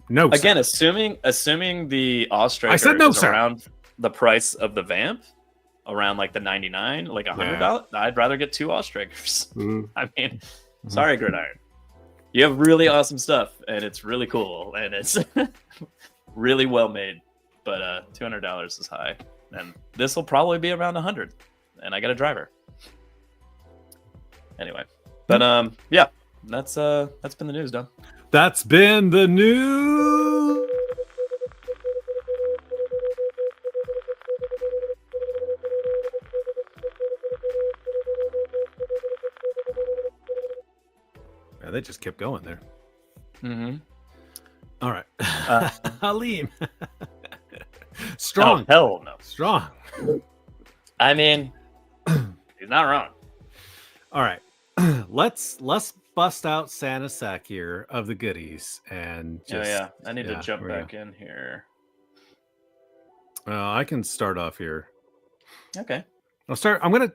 No. Again, sir. assuming the Oz Striker is around the price of the Vamp, around like the $99, like $100, I'd rather get 2 Oz Strikers. I mean, sorry, Gridiron. You have really awesome stuff, and it's really cool, and it's really well made. But $200 is high, and this will probably be around $100, and I got a driver. Anyway, but yeah, that's been the news, Dom. That's been the news. Yeah, they just kept going there. Mm-hmm. All right, Halim. Strong. Oh, hell no. Strong. I mean, he's not wrong. All right, let's bust out Santa's sack here of the goodies and just, I need to jump back in here. I can start off here. Okay. I'll start. I'm gonna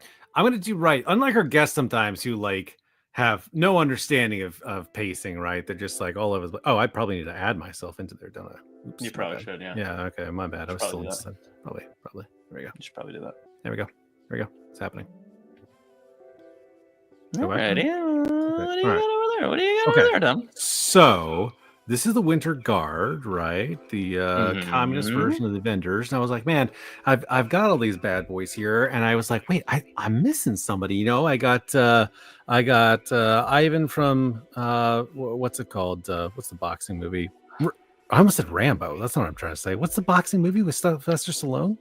do right. Unlike our guests sometimes who like have no understanding of pacing, right? They're just like all over. Oh, I probably need to add myself into there, don't I? Oops, you probably should, yeah. Yeah. Okay. My bad. I was still inside. Probably. There we go. You should probably do that. There we go. It's happening. Alrighty. What do you got over there? What do you got over there, Dom? So this is the Winter Guard, right? The communist version of the Avengers. And I was like, man, I've got all these bad boys here, and I was like, wait, I'm missing somebody. You know, I got Ivan from what's it called? What's the boxing movie? I almost said Rambo. That's not what I'm trying to say. What's the boxing movie with Sylvester Stallone?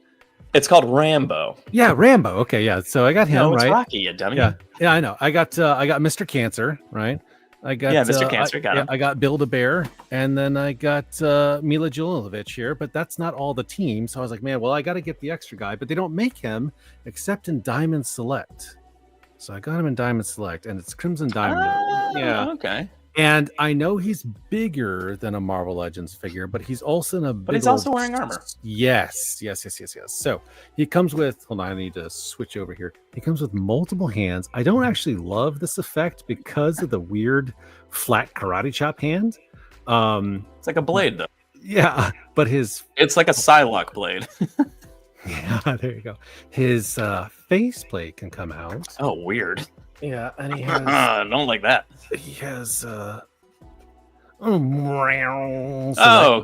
It's called Rambo. Yeah, Rambo. Okay, yeah. So I got him, it's right? Rocky, you dummy. Yeah, I know. I got Mr. Cancer, right? I got Mr. Cancer. Got him. I got Bill the Bear, and then I got Mila Jovovich here. But that's not all the team. So I was like, man, well, I got to get the extra guy. But they don't make him except in Diamond Select. So I got him in Diamond Select, and it's Crimson Diamond. Yeah. Okay. And I know he's bigger than a Marvel Legends figure, but he's also in a big But he's also wearing armor. Yes. So he comes with, hold on, I need to switch over here. He comes with multiple hands. I don't actually love this effect because of the weird flat karate chop hand. It's like a blade, though. Yeah, but it's like a Psylocke blade. Yeah, there you go. His faceplate can come out. Oh, weird. Yeah, and he has. I don't like that. He has. Oh,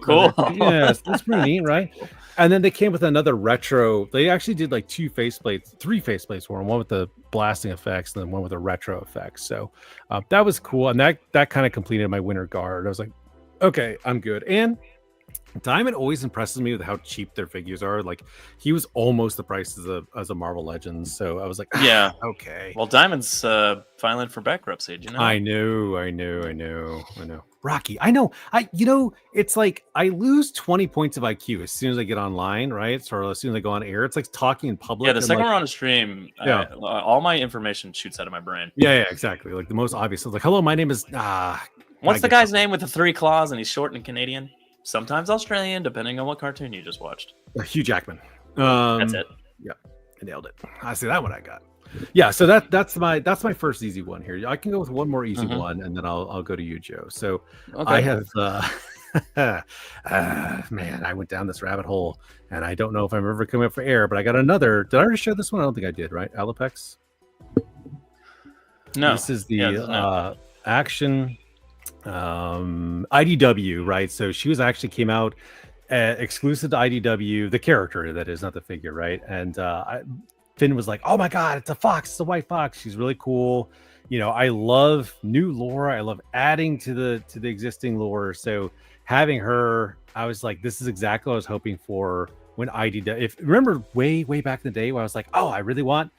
cool. Yes, that's pretty neat, right? And then they came with another retro. They actually did like three faceplates for him. One with the blasting effects, and then one with the retro effects. So that was cool, and that kind of completed my winter guard. I was like, okay, I'm good. And Diamond always impresses me with how cheap their figures are. Like he was almost the price as a Marvel Legends. So I was like, yeah, okay. Well, Diamond's filing for bankruptcy. Do you know? I know. Rocky, I know. It's like I lose 20 points of IQ as soon as I get online, right? So as soon as I go on air, it's like talking in public. Yeah, the second we're on a stream, all my information shoots out of my brain. Yeah, exactly. Like the most obvious. Like, hello, my name is. What's the guy's name with the 3 claws and he's short and Canadian? Sometimes Australian, depending on what cartoon you just watched. Hugh Jackman. That's it. Yeah, I nailed it. I see that one. I got. Yeah, so that's my first easy one here. I can go with one more easy one, and then I'll go to you, Joe. So okay. I have. Man, I went down this rabbit hole, and I don't know if I'm ever coming up for air. But I got another. Did I already show this one? I don't think I did. Right, Alopex. No, this is the action. IDW, right? So she came out exclusive to IDW, the character that is, not the figure, right? And Finn was like, oh my god, it's a fox, it's a white fox, she's really cool. I love new lore, I love adding to the existing lore. So having her, I was like, this is exactly what I was hoping for when IDW. Remember way back in the day where I was like, oh, I really want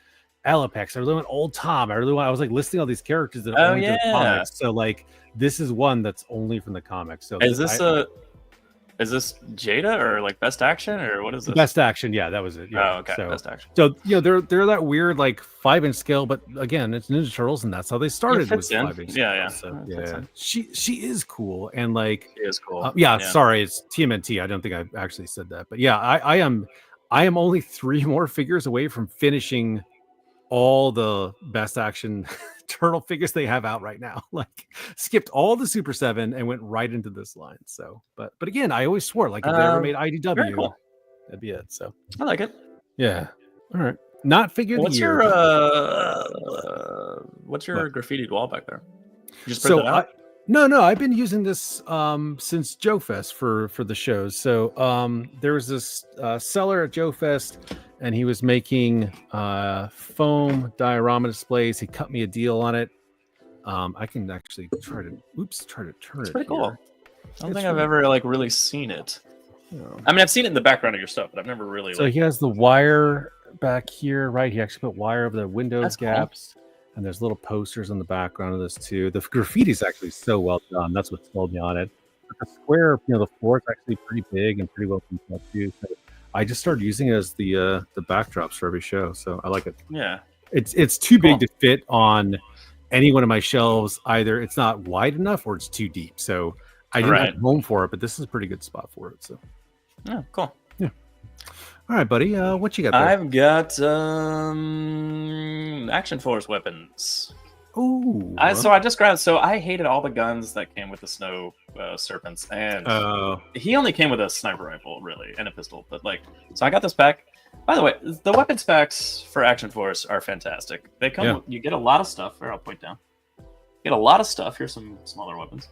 Alopex, I really want Old Tom, I was like listing all these characters that are only in the comics. So like this is one that's only from the comics. So is this Jada or like Best Action or what is this? Best Action, yeah, that was it. Yeah. Oh, okay. So, Best Action. So they're that weird like 5-inch scale, but again, it's Ninja Turtles, and that's how they started with 5-inch. Yeah. So, she is cool, and like she is cool. Sorry, it's TMNT. I don't think I actually said that, but yeah, I am only 3 more figures away from finishing all the Best Action turtle figures they have out right now. Like skipped all the Super 7 and went right into this line. So but again, I always swore like if they ever made IDW, cool. That'd be it. So I like it. Yeah. All right. Not figure what's the year. What's your graffitied wall back there? You just print that out? No, I've been using this since Joe Fest for the shows. So there was this seller at Joe Fest, and he was making foam diorama displays. He cut me a deal on it. I can actually try to turn it. It's pretty cool. I don't think I've ever like really seen it. No. I mean, I've seen it in the background of your stuff, but I've never really. So he has the wire back here, right? He actually put wire over the windows gaps. Cool. And there's little posters in the background of this too. The graffiti is actually so well done. That's what sold me on it. But the square, the floor is actually pretty big and pretty well constructed too. So I just started using it as the backdrops for every show. So I like it. Yeah. It's too big to fit on any one of my shelves. Either it's not wide enough or it's too deep. So I didn't have room for it, but this is a pretty good spot for it. So yeah, cool. Yeah. All right, buddy. What you got there? I've got Action Force weapons. Ooh. So I just grabbed. So I hated all the guns that came with the snow serpents, and he only came with a sniper rifle, really, and a pistol. But like, so I got this pack. By the way, the weapon specs for Action Force are fantastic. They come. Yeah. You get a lot of stuff. Here, I'll point down. You get a lot of stuff. Here's some smaller weapons.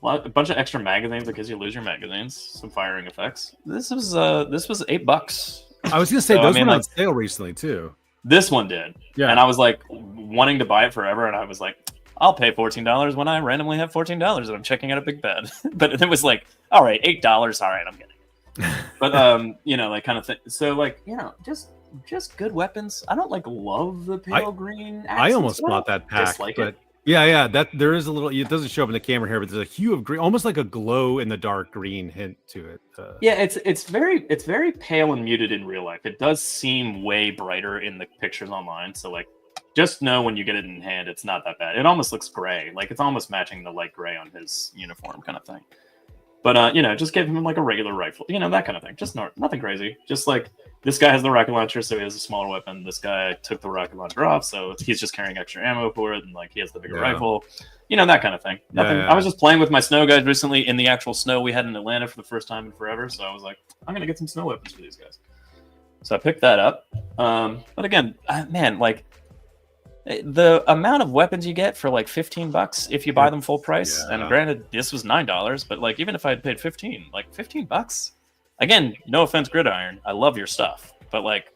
A bunch of extra magazines because you lose your magazines. Some firing effects. This was $8. I was gonna say those went on sale recently too. This one did. Yeah. And I was like wanting to buy it forever, and I was like, I'll pay $14 when I randomly have $14 and I'm checking out a big bed. But it was like, all right, $8. All right, I'm getting it. But like kind of thing. So like, just good weapons. I don't like love the pale green. I almost bought that pack, but yeah, that there is a little. It doesn't show up in the camera here, but there's a hue of green, almost like a glow in the dark green hint to it. Yeah, it's very pale and muted in real life. It does seem way brighter in the pictures online. So like, just know when you get it in hand, it's not that bad. It almost looks gray, like it's almost matching the light gray on his uniform, kind of thing. But just give him like a regular rifle, that kind of thing. Just nothing crazy. Just like this guy has the rocket launcher, so he has a smaller weapon. This guy took the rocket launcher off, so he's just carrying extra ammo for it, and like he has the bigger rifle. That kind of thing. Nothing. I was just playing with my snow guys recently in the actual snow we had in Atlanta for the first time in forever. So I was like, I'm gonna get some snow weapons for these guys. So I picked that up. But again, man, like the amount of weapons you get for like $15 if you buy them full price. And granted, this was $9, but like even if I had paid $15, again, no offense, Gridiron, I love your stuff, but like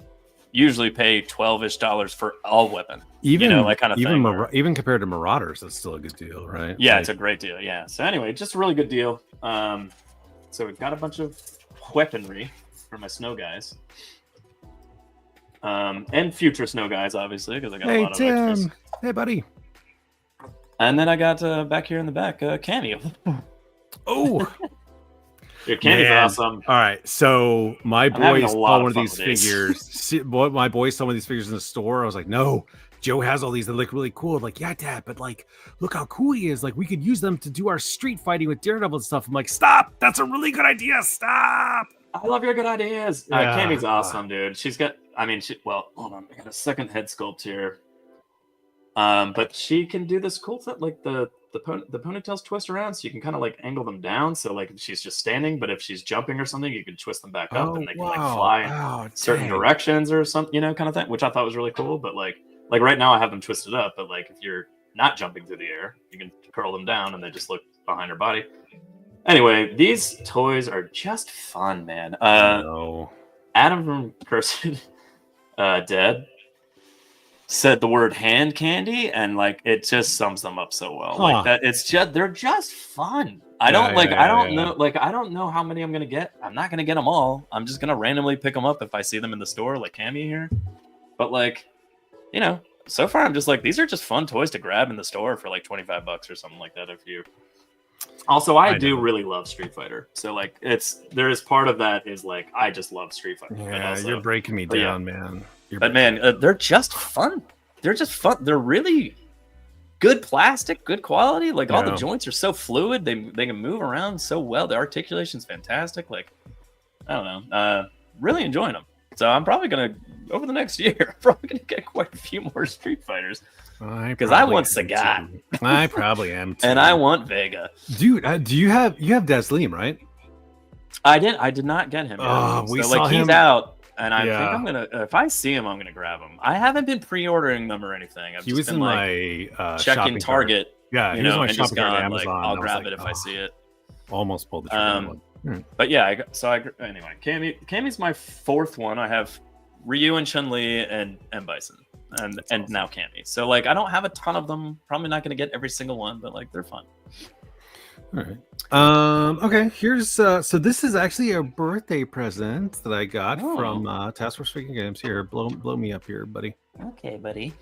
usually pay $12-ish for all weapon. Even that kind of thing. Even compared to Marauders, that's still a good deal, right? Yeah, it's a great deal. Yeah. So anyway, just a really good deal. So we've got a bunch of weaponry for my snow guys. And future snow guys, obviously, because I got a lot of extras. Hey, buddy. And then I got back here in the back, Cameo. Oh, dude, Cameo's awesome. All right, so my boy saw one of these figures. My boy saw one of these figures in the store. I was like, no, Joe has all these that look really cool. I'm like, yeah, Dad, but like, look how cool he is. Like, we could use them to do our street fighting with Daredevil and stuff. I'm like, stop. That's a really good idea. Stop. I love your good ideas. Cammy's awesome, dude. She's got, hold on. I got a second head sculpt here. But she can do this cool thing, like the ponytails twist around, so you can kind of like angle them down. So like if she's just standing, but if she's jumping or something, you can twist them back up, and they can like fly in certain directions or something, kind of thing, which I thought was really cool. But like right now I have them twisted up, but like if you're not jumping through the air, you can curl them down and they just look behind her body. Anyway, these toys are just fun, man. Adam from Cursed Dead said the word hand candy, and like it just sums them up so well. Like that, they're just fun. I don't know how many I'm gonna get. I'm not gonna get them all. I'm just gonna randomly pick them up if I see them in the store, like Cammy here. But like, so far I'm just like, these are just fun toys to grab in the store for like $25 or something like that. Also, I do really love Street Fighter. So like there is part of that is like I just love Street Fighter. Yeah, also, you're breaking me down, man. They're just fun. They're just fun. They're really good plastic, good quality. Like all the joints are so fluid. They can move around so well. The articulation's fantastic. Like I don't know. Really enjoying them. So I'm probably gonna over the next year. I'm probably gonna get quite a few more Street Fighters. Because I want Sagat. I probably am too. And I want Vega. Dude, do you have Daslim, right? I did not get him. We saw him. He's out, and I think I'm gonna. If I see him, I'm gonna grab him. I haven't been pre-ordering them or anything. He was in my checking Target. Yeah, he was in my shopping cart at Amazon. Like, I'll grab it if I see it. Almost pulled the trigger. But yeah, anyway, Cammy's my fourth one. I have Ryu and Chun-Li and Bison. And now Cammy. So like I don't have a ton of them. Probably not going to get every single one, but like they're fun. All right. Okay. Here's so this is actually a birthday present that I got from Task Force Freaking Games. Here, blow me up here, buddy. Okay, buddy.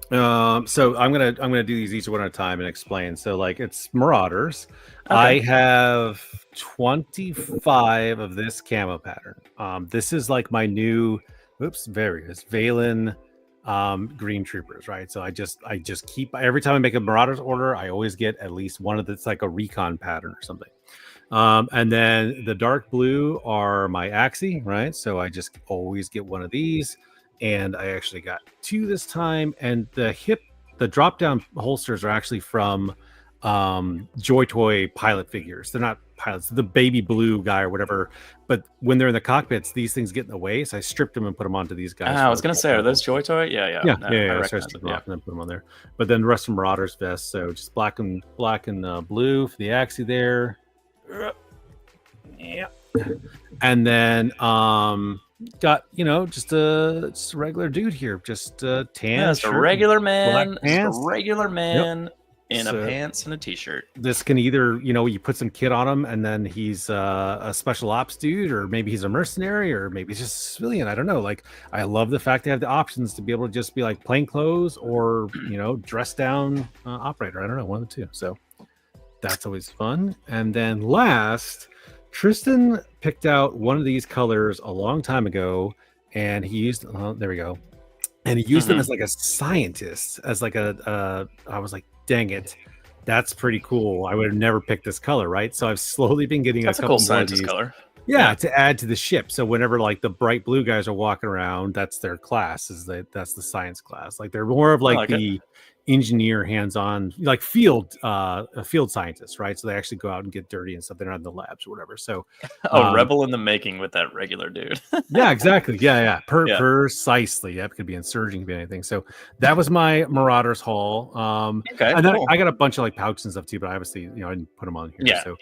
So I'm gonna do these each one at a time and explain. So like it's Marauders. Okay. I have 25 of this camo pattern. This is like my new. Various Valen green troopers, right? So I just keep every time I make a Marauders order, I always get at least one of that's like a recon pattern or something. And then the dark blue are my Axie, right? So I just always get one of these, and I actually got two this time. And the drop down holsters are actually from Joy Toy pilot figures. They're not pilots, the baby blue guy or whatever, but when they're in the cockpits, these things get in the way, so I stripped them and put them onto these guys. I was gonna say, are those Joy Toy? Yeah. So I stripped them off and then put them on there. But then the rest of Marauders vest, so just black and blue for the Axie there. Yeah. And then got just a regular dude here, just tan shirt, a regular man, in a pants and a t-shirt. This can either, you put some kit on him and then he's a special ops dude, or maybe he's a mercenary, or maybe he's just a civilian. I don't know. Like, I love the fact they have the options to be able to just be like plain clothes or, dress down operator. I don't know, one of the two. So that's always fun. And then last, Tristan picked out one of these colors a long time ago, and he used, there we go. and he used them as like a scientist, as like I was like, dang it, that's pretty cool. I would have never picked this color, right? So I've slowly been getting That's a a couple cool more of scientist these. color. Yeah, to add to the ship. So whenever like the bright blue guys are walking around, that's their class. That's the science class. Like they're more of like the engineer, hands-on, like field scientists, right? So they actually go out and get dirty and stuff. They're not in the labs or whatever. So rebel in the making with that regular dude. yeah, exactly. Yeah. Precisely. Yep, could be insurgent, could be anything. So that was my Marauders haul. Okay, and then cool. I got a bunch of like pouches and stuff too, but obviously, I didn't put them on here.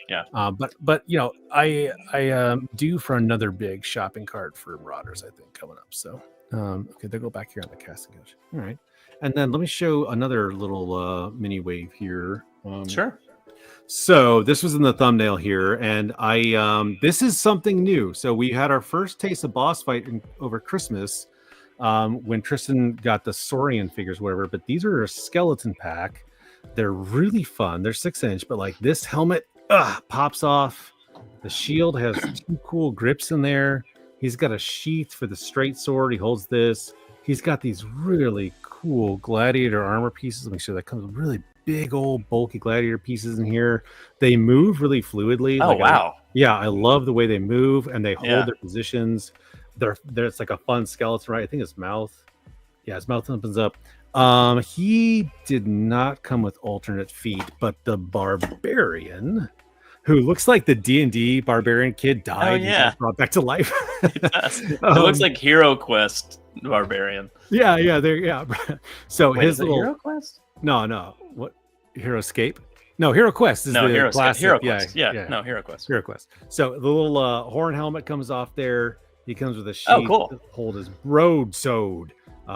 But I due for another big shopping cart for Marauders, I think, coming up. So okay, they'll go back here on the casting couch. All right. And then let me show another little mini wave here. Sure. So this was in the thumbnail here, and this is something new. So we had our first taste of boss fight over Christmas when Tristan got the Saurian figures, whatever. But these are a skeleton pack. They're really fun. They're 6-inch, but like this helmet pops off. The shield has 2 cool grips in there. He's got a sheath for the straight sword. He holds this. He's got these really cool gladiator armor pieces. Let me show that comes with really big old bulky gladiator pieces in here. They move really fluidly. Oh, wow. I love the way they move and they hold their positions. It's like a fun skeleton, right? I think his mouth opens up. He did not come with alternate feet, but the barbarian, who looks like the D&D barbarian kid, died and got brought back to life. It does. It looks like Hero Quest barbarian. Yeah. So wait, his little Hero Quest? No. What? Hero Escape? No, Hero Quest is the Hero classic. Hero Quest. No, Hero Quest. Hero Quest. So the little horn helmet comes off there. He comes with a sheath to hold his broadsword.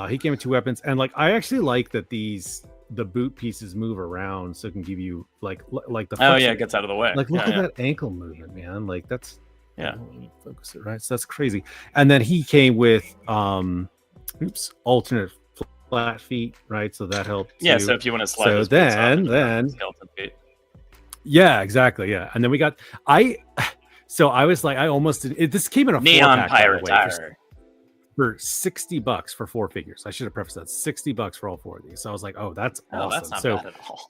He came with 2 weapons, and like I actually like that the boot pieces move around, so it can give you like the. It gets out of the way. Like look at that ankle movement, man. Like that's focus it right. So that's crazy. And then he came with alternate flat feet, right? So that helped. Yeah, too. So if you want to slide, so then skeleton feet. Yeah, exactly. Yeah, and then we got So I was like, I almost did. This came in a neon pirate tire for $60 for 4 figures. I should have prefaced that $60 for all 4 of these. So I was like, oh, that's awesome. That's not bad at all.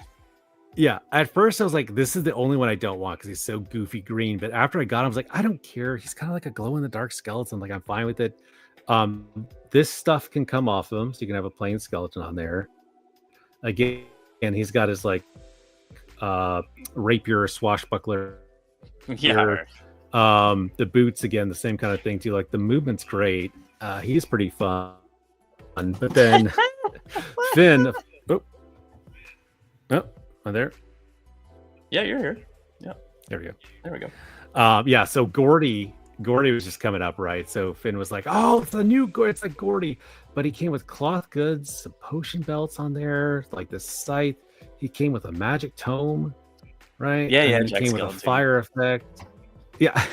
Yeah, at first I was like, this is the only one I don't want because he's so goofy green. But after I got him, I was like, I don't care. He's kind of like a glow in the dark skeleton. Like I'm fine with it. This stuff can come off of him, so you can have a plain skeleton on there. Again, and he's got his like rapier swashbuckler. Yeah. The boots again, the same kind of thing too. Like the movement's great. He's pretty fun. But then Finn. Oh, am I there? Yeah, you're here. Yeah. There we go. So Gordy was just coming up, right? So Finn was like, "Oh, it's like Gordy," but he came with cloth goods, some potion belts on there, like this scythe. He came with a magic tome, right? Yeah. He came with a fire effect. Yeah,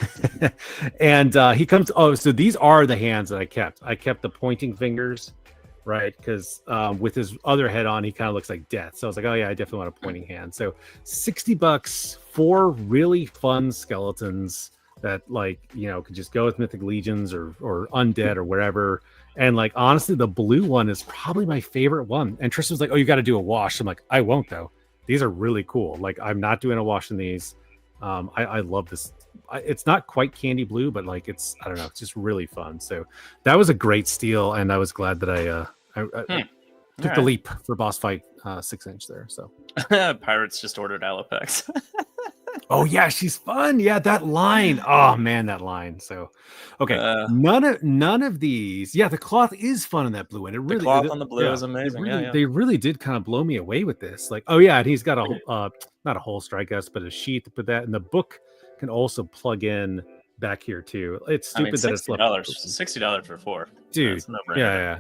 and he comes. Oh, so these are the hands that I kept. I kept the pointing fingers, right? Because with his other head on, he kind of looks like death. So I was like, oh yeah, I definitely want a pointing hand. So $60 for really fun skeletons that could just go with Mythic Legions or Undead or wherever. And like honestly, the blue one is probably my favorite one. And Tristan was like, oh, you got to do a wash. I'm like, I won't though. These are really cool. Like I'm not doing a wash in these. I love this. It's not quite candy blue, but like it's just really fun. So that was a great steal, and I was glad that I took the leap for boss fight 6-inch there. So Pirates just ordered Alopex. Oh yeah, she's fun. Yeah, that line. Oh man, that line. So okay, none of these. Yeah, the cloth is fun in that blue, and The cloth on the blue is amazing. They really did kind of blow me away with this. Like, oh yeah, and he's got a not a holster, I guess, but a sheath to put that. And the book can also plug in back here too. It's stupid that it's left. $60 for 4, dude. Yeah.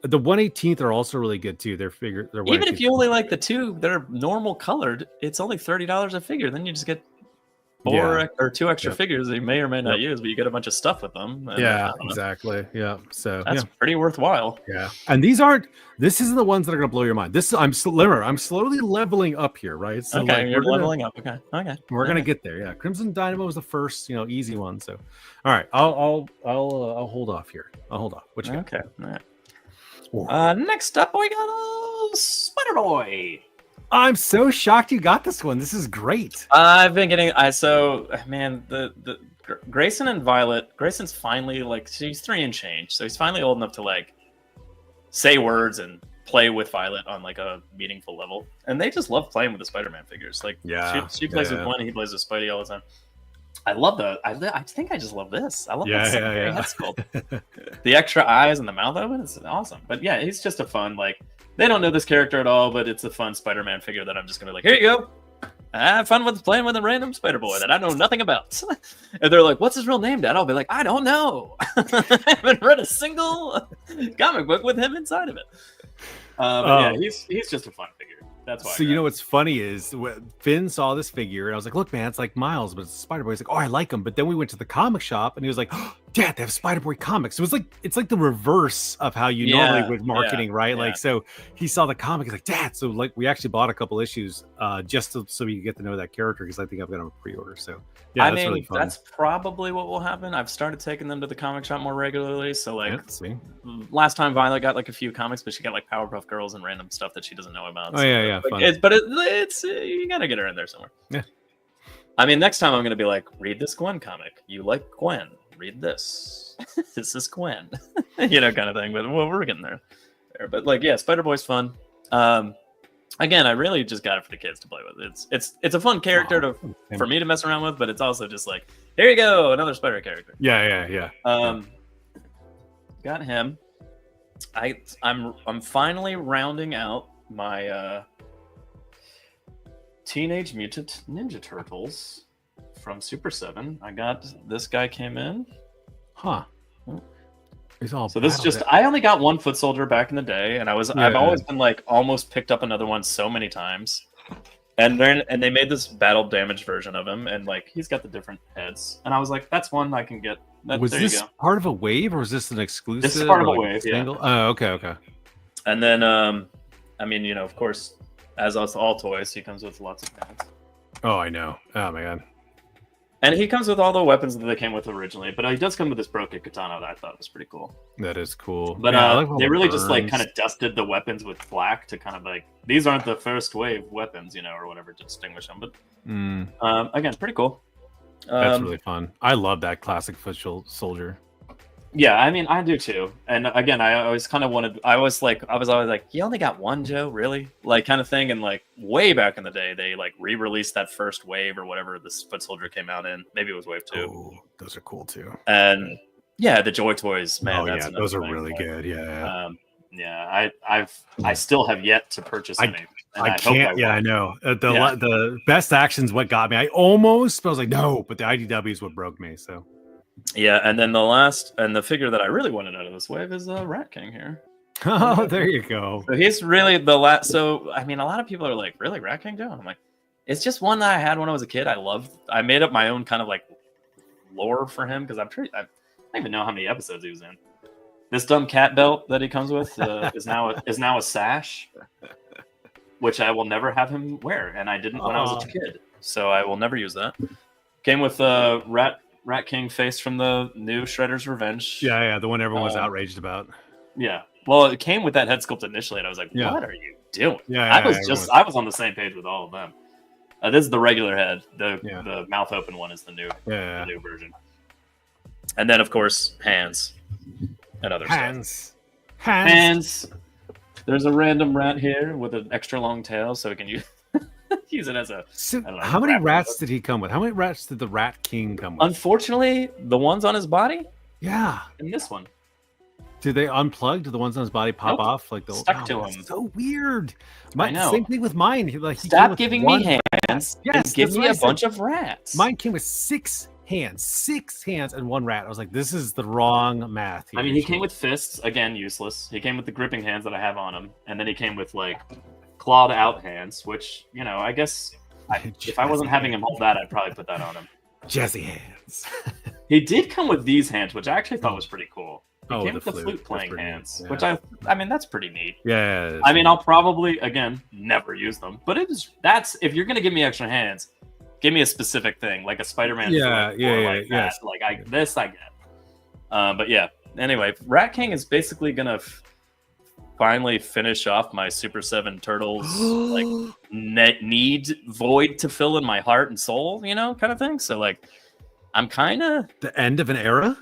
The 1/18 are also really good too. They're even if you only like the 2 that are normal colored, it's only $30 a figure. Then you just get 4 or 2 extra figures that you may or may not use, but you get a bunch of stuff with them. Yeah, exactly. Yeah, so that's pretty worthwhile. Yeah, and these isn't the ones that are gonna blow your mind. I'm slowly leveling up here, right? So okay, you're leveling up. Okay, we're gonna get there. Yeah, Crimson Dynamo was the first, easy one. So, all right, I'll hold off here. I'll hold off. What you got? Okay, all right. Next up, we got Spider-Boy. I'm so shocked you got this one. This is great. I've been getting the Grayson and Violet. Grayson's finally like she's 3 and change, so he's finally old enough to like say words and play with Violet on like a meaningful level. And they just love playing with the Spider-Man figures. Like she plays with Gwen, he plays with Spidey all the time. I love I think I just love this. I love that secondary head sculpt. The extra eyes and the mouth open is awesome. But yeah, he's just a fun like. They don't know this character at all, but it's a fun Spider-Man figure that I'm just gonna be like, here you go. Have fun with playing with a random Spider-Boy that I know nothing about. And they're like, what's his real name, Dad? I'll be like, I don't know. I haven't read a single comic book with him inside of it. But yeah, he's just a fun figure. That's why. So you know what's funny is Finn saw this figure and I was like, look, man, it's like Miles, but it's a Spider-Boy. He's like, oh, I like him. But then we went to the comic shop and he was like, oh, Dad, they have Spider-Boy comics. So it's like the reverse of how you normally would marketing, right? Yeah. Like, so he saw the comic. He's like, Dad. So like, we actually bought a couple issues just so we could get to know that character because I think I've got him a pre-order. So yeah, that's really fun. That's probably what will happen. I've started taking them to the comic shop more regularly. So like, last time Violet got like a few comics, but she got like Powerpuff Girls and random stuff that she doesn't know about. Oh yeah. Like, it's you gotta get her in there somewhere. Yeah. I mean, next time I'm gonna be like, read this Gwen comic. You like Gwen? Read this. This is Gwen. Kind of thing. But we're getting there. But like, yeah, Spider-Boy's fun. Again, I really just got it for the kids to play with. It's a fun character for me to mess around with, but it's also just like, here you go, another Spider character. Yeah. Got him. I'm finally rounding out my Teenage Mutant Ninja Turtles from Super 7. I got this guy came in. Huh. He's all so this just I only got one foot soldier back in the day, and I've always been like almost picked up another one so many times. And they made this battle damage version of him, and like he's got the different heads. And I was like, that's one I can get. Was this part of a wave or was this an exclusive? This is part of a wave, yeah. Oh, okay. And then I mean, of course, as all toys, he comes with lots of heads. Oh, I know. Oh my god. And he comes with all the weapons that they came with originally, but he does come with this broken katana that I thought was pretty cool. That is cool. But they really just like kind of dusted the weapons with black to kind of like, these aren't the first wave weapons, or whatever to distinguish them. But again, pretty cool. That's really fun. I love that classic foot soldier. Yeah, I mean, I do too. And again, I always kind of I was always like, you only got one, Joe? Really? Like kind of thing. And like way back in the day, they like re-released that first wave or whatever this foot soldier came out in. Maybe it was wave 2. Oh, those are cool too. And yeah, the Joy Toys, man. That's those are really good. Yeah. I still have yet to purchase any. I can't. I know. The best action's what got me. I was like, no, but the IDW is what broke me. So. Yeah, and then the figure that I really wanted out of this wave is Rat King here. Oh, there you go. So he's really the last. So I mean, a lot of people are like, "Really, Rat King, Joe?" I'm like, it's just one that I had when I was a kid. I made up my own kind of like lore for him because I don't even know how many episodes he was in. This dumb cat belt that he comes with is now a sash, which I will never have him wear, and I didn't when I was a kid, so I will never use that. Came with Rat King face from the new Shredder's Revenge. Yeah, the one everyone was outraged about. Yeah. Well, it came with that head sculpt initially, and I was like, what are you doing? I was on the same page with all of them. This is the regular head. The mouth open one is the new version. And then, of course, hands and other stuff. Hands. There's a random rat here with an extra long tail, so we can use it as a. So how many rats did he come with? How many rats did the Rat King come with? Unfortunately, the ones on his body. Yeah. And this one. Did they unplug? Did the ones on his body pop off? Like stuck to him. So weird. I know. Same thing with mine. Stop giving me hands. Yes, give me a bunch of rats. Mine came with 6 hands and 1 rat. I was like, this is the wrong math here. I mean, he came with fists. Again, useless. He came with the gripping hands that I have on him, and then he came with like clawed out hands, which I guess if I wasn't having him hold that, I'd probably put that on him. Jazzy hands. He did come with these hands, which I actually thought was pretty cool. He came with the flute playing hands, which I mean that's pretty neat. Yeah. I mean, I'll probably never use them, but that's if you're gonna give me extra hands, give me a specific thing like a Spider-Man. Like I get. But yeah. Anyway, Rat King is basically gonna finally finish off my Super 7 Turtles like need void to fill in my heart and soul, you know, kind of thing. So like, I'm kind of the end of an era.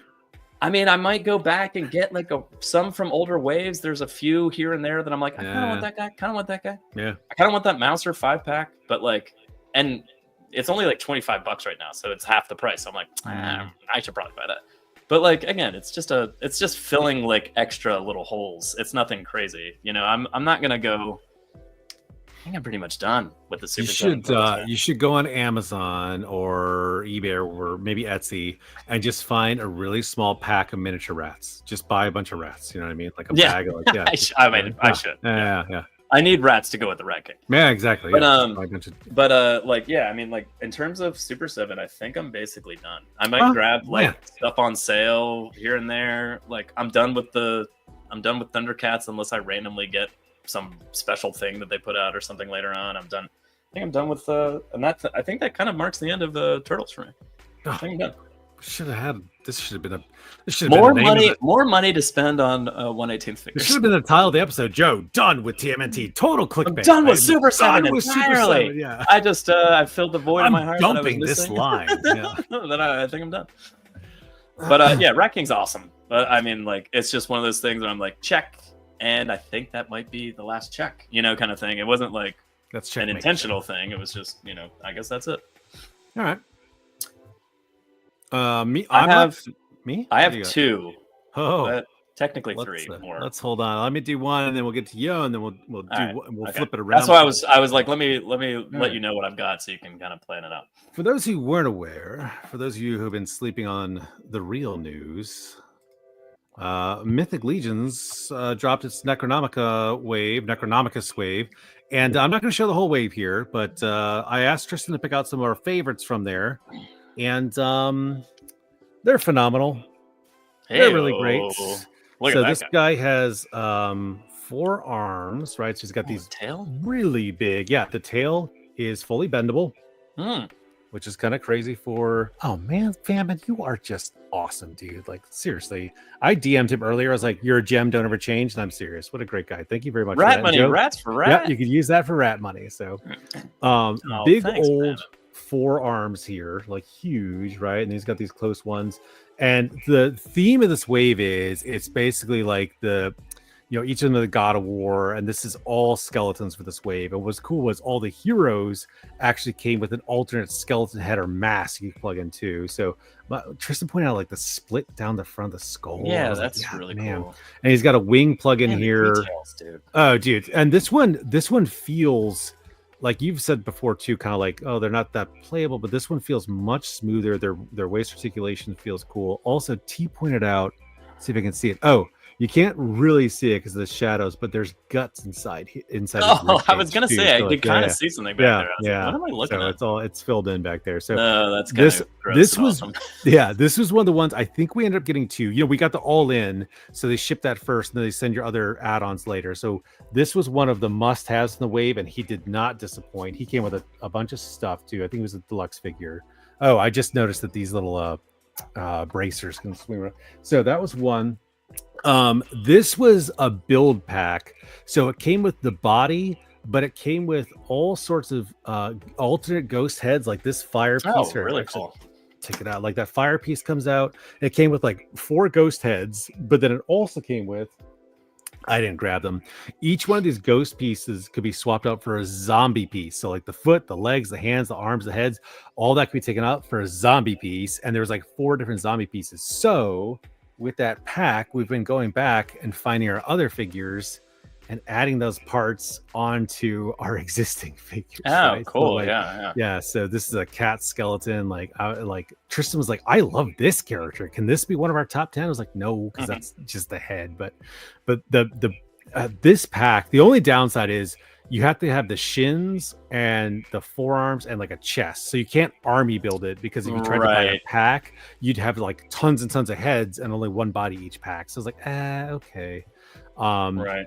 I mean, I might go back and get like some from older waves. There's a few here and there that I'm like, I kind of want that guy. Kind of want that guy. Yeah. I kind of want that Mouser 5-pack, but like, and it's only like $25 right now, so it's half the price. So I'm like, I should probably buy that. But like, again, it's just filling like extra little holes. It's nothing crazy, you know. I'm not gonna go. I think I'm pretty much done with the Super. You should go on Amazon or eBay or maybe Etsy and just find a really small pack of miniature rats. Just buy a bunch of rats. You know what I mean? Like a bag of like, I should. Yeah. I need rats to go with the Rat King. Yeah, exactly. But yeah. I mean, like in terms of Super 7, I think I'm basically done. I might grab stuff on sale here and there. Like I'm done with Thundercats unless I randomly get some special thing that they put out or something later on. I'm done. I think I'm done with I think that kind of marks the end of the Turtles for me. I think I'm done. This should have been more money to spend on 1/18th figures. This should have been the title of the episode. Joe, done with TMNT. Total clickbait. I'm done with Super 7 entirely. Super 7, yeah. I just I filled the void in my heart. I'm dumping this line. Yeah. Then I think I'm done. But yeah, Rat King's awesome. But I mean, like, it's just one of those things where I'm like, check. And I think that might be the last check, you know, kind of thing. It wasn't like an intentional thing. It was just, you know, I guess that's it. All right. I have two. Oh, technically three more. Let's hold on. Let me do one, and then we'll get to Yo, and then we'll flip it around. That's why I was like, let me let you know what I've got, so you can kind of plan it out. For those who weren't aware, for those of you who've been sleeping on the real news, Mythic Legions dropped its Necronomicus wave, and I'm not going to show the whole wave here, but I asked Tristan to pick out some of our favorites from there, and they're phenomenal. They're really great. So this guy has 4 arms, right? So he's got these tail really big. Yeah, the tail is fully bendable. Which is kind of crazy for... Oh, man, Famine, you are just awesome, dude. Like, seriously. I DM'd him earlier. I was like, you're a gem, don't ever change. And I'm serious. What a great guy. Thank you very much. Rat money, rats for rat. Yeah, you could use that for rat money. So, thanks, old man. 4 arms here, like huge, right? And he's got these close ones. And the theme of this wave is, it's basically like each of them are the God of War, and this is all skeletons for this wave. And what's cool was all the heroes actually came with an alternate skeleton head or mask you can plug in too. So Tristan pointed out like the split down the front of the skull. Yeah, that's really cool. And he's got a wing plug in here. Details, dude. Oh, dude. And this one feels like you've said before too, kind of like, oh, they're not that playable, but this one feels much smoother. Their waist articulation feels cool. Also, T pointed out, see if I can see it. Oh, you can't really see it because of the shadows, but there's guts inside. Oh, I was gonna say I could kind of see something back there. Yeah. Like, what am I looking at? It's filled in back there. So that's kind of gross. This was awesome. This was one of the ones I think we ended up getting 2. We got the all in, so they ship that first, and then they send your other add-ons later. So this was one of the must-haves in the wave, and he did not disappoint. He came with a bunch of stuff too. I think it was a deluxe figure. Oh, I just noticed that these little bracers can swing around. So that was one. This was a build pack, so it came with the body, but it came with all sorts of alternate ghost heads, like this fire piece. Oh, really cool. Take it out. Like that fire piece comes out. It came with like 4 ghost heads, but then it also came with, I didn't grab them, each one of these ghost pieces could be swapped out for a zombie piece. So like the foot, the legs, the hands, the arms, the heads, all that could be taken out for a zombie piece. And there was like 4 different zombie pieces. So with that pack, we've been going back and finding our other figures and adding those parts onto our existing figures. Oh, right? cool. So Yeah. So this is a cat skeleton. Like Tristan was like, I love this character. Can this be one of our top 10? I was like, no, because that's just the head. But the this pack, the only downside is you have to have the shins and the forearms and like a chest. So you can't army build it, because if you tried to buy a pack, you'd have like tons and tons of heads and only one body each pack. So I was like, okay. Right.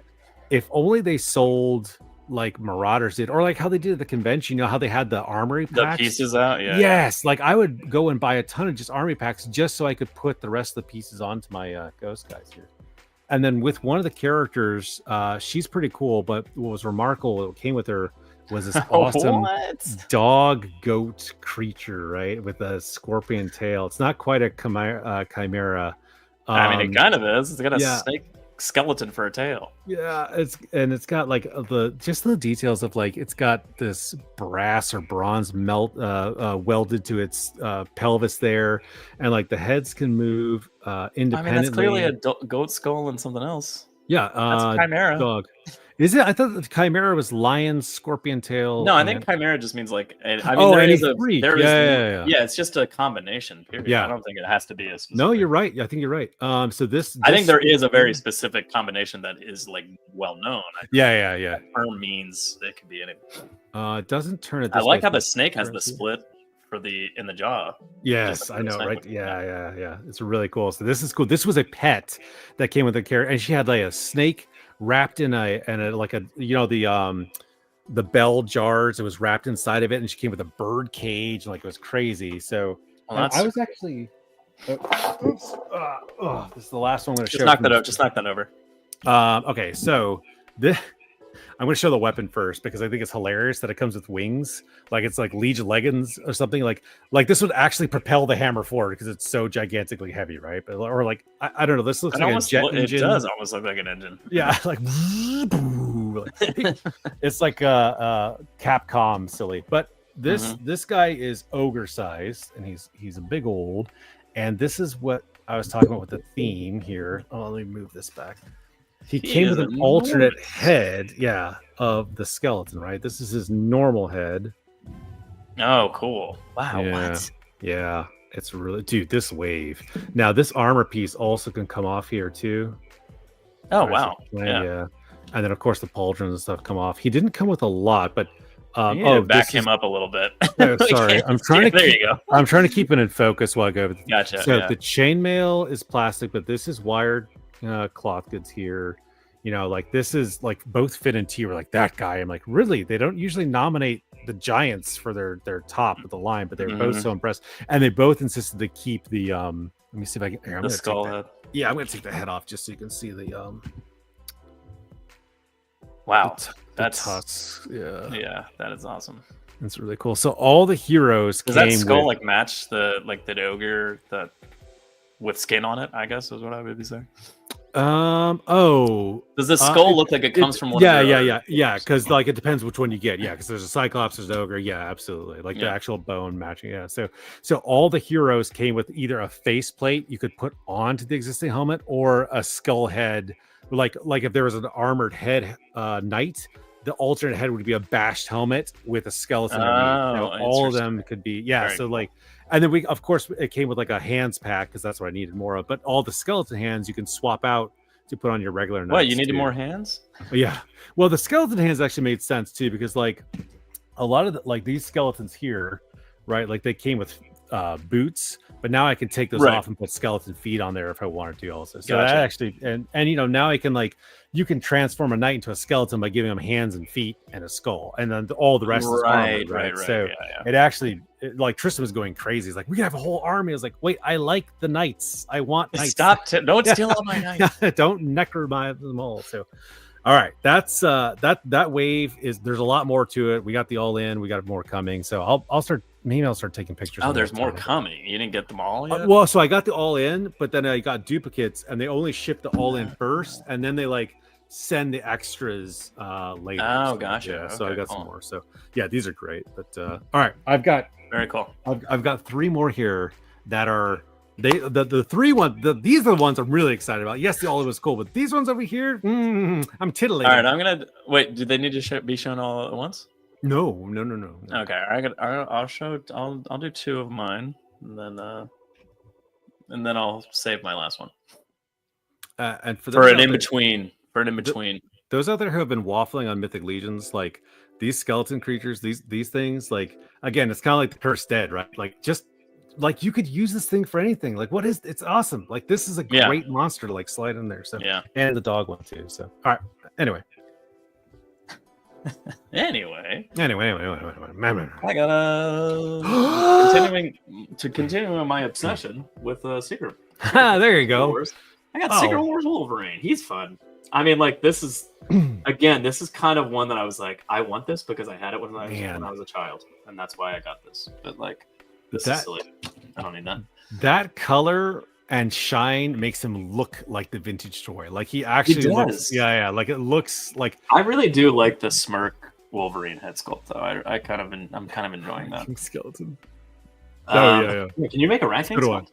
If only they sold like Marauders did, or like how they did at the convention, how they had the armory packs. The pieces out, yeah. Yes, like I would go and buy a ton of just army packs just so I could put the rest of the pieces onto my ghost guys here. And then with one of the characters, she's pretty cool. But what was remarkable, what came with her was this awesome dog goat creature, right, with a scorpion tail. It's not quite a chimera. I mean, it kind of is. It's got a snake skeleton for a tail. Yeah, it's got like the details of like it's got this brass or bronze welded to its pelvis there, and like the heads can move independently. I mean, that's clearly a goat skull and something else. Yeah, that's a chimera. Dog. Is it? I thought the chimera was lion, scorpion tail. No, I think chimera just means like. I mean, there is a freak. Yeah. It's just a combination. Period. Yeah. I don't think it has to be a specific. No, you're right. I think you're right. So this I think there is a very specific combination that is like well known. Yeah. That term means it could be anything. It doesn't turn it. I like how the snake has the split in the jaw. Yes, I know, right? Yeah. It's really cool. So this is cool. This was a pet that came with the character, and she had like a snake wrapped in a like a the bell jars. It was wrapped inside of it, and she came with a bird cage, and like it was crazy. So I was actually. Oops. This is the last one I'm going to show. Just knock that over. Okay, so this. I'm going to show the weapon first because I think it's hilarious that it comes with wings, like it's like Legion leggings or something. Like this would actually propel the hammer forward because it's so gigantically heavy, right? Or like I don't know. This looks like a jet engine. It does almost look like an engine. Yeah, like it's like Capcom silly. But this guy is ogre sized, and he's a big old. And this is what I was talking about with the theme here. Oh, let me move this back. He came with an alternate head, of the skeleton, right? This is his normal head. Oh, cool. Wow, what? Yeah, it's really... Dude, this wave. Now, this armor piece also can come off here, too. Oh, wow. Yeah. And then, of course, the pauldrons and stuff come off. He didn't come with a lot, but... back him up a little bit. Sorry, I'm trying to... There you go. I'm trying to keep it in focus while I go over the... Gotcha, So the chainmail is plastic, but this is wired... cloth goods here, like this is like both fit in T. We're like that guy. I'm like, really? They don't usually nominate the giants for their top of the line, but they're both so impressed, and they both insisted to keep the let me see if I can. The skull head. Yeah, I'm gonna take the head off just so you can see the Wow, that's tusks. Yeah, that is awesome. That's really cool. So all the heroes does that skull like match the ogre that with skin on it? I guess is what I would be saying. Does the skull look like it comes from one? Yeah. Because like it depends which one you get. Yeah, because there's a cyclops, there's an ogre. Yeah, absolutely. Like the actual bone matching. Yeah. So all the heroes came with either a faceplate you could put onto the existing helmet or a skull head. Like if there was an armored head knight, the alternate head would be a bashed helmet with a skeleton. All of them could be. Yeah. Very so like. And then of course, it came with like a hands pack because that's what I needed more of. But all the skeleton hands you can swap out to put on your regular knights. What, you needed more hands? Yeah. Well, the skeleton hands actually made sense too because like a lot of these skeletons here, right? Like they came with boots, but now I can take those off and put skeleton feet on there if I wanted to also. So that actually, and now I can you can transform a knight into a skeleton by giving them hands and feet and a skull, and then all the rest is armored, right? So it actually, like Tristan was going crazy. He's like, we can have a whole army. I was like, wait, I like the knights. I want knights. Don't steal all my knights. Don't necromise them all. So, all right, that's that wave is. There's a lot more to it. We got the all in. We got more coming. So I'll start. Maybe I'll start taking pictures. Oh, there's more coming. You didn't get them all yet? Well, so I got the all in, but then I got duplicates, and they only ship the all in first, and then they send the extras later. Oh, gotcha. Yeah, so I got some more. So yeah, these are great. But all right, I've got very cool. I've got 3 more here that are the 3 ones. These are the ones I'm really excited about. Yes, the all in was cool, but these ones over here, I'm titillating. All right, I'm gonna wait. Do they need to be shown all at once? No. Okay, I'll do 2 of mine, and then I'll save my last one. And for an in between. Those out there who have been waffling on Mythic Legions, like these skeleton creatures, these things, like again, it's kind of like the Cursed Dead, right? Like just like you could use this thing for anything. Like it's awesome. Like this is a great monster to slide in there. So and the dog one too. So all right. Anyway, I gotta continue my obsession with Secret. There you go. I got Secret Wars Wolverine. He's fun. I mean, like, this is again, this is kind of one that I was like, I want this because I had it when I was a child, and that's why I got this. But like, this is silly. I don't need that. That color and shine makes him look like the vintage toy. Like he actually looks. Yeah. Like it looks like. I really do like the smirk Wolverine head sculpt, though. I'm kind of enjoying that skeleton. Can you make a ranking sculpt?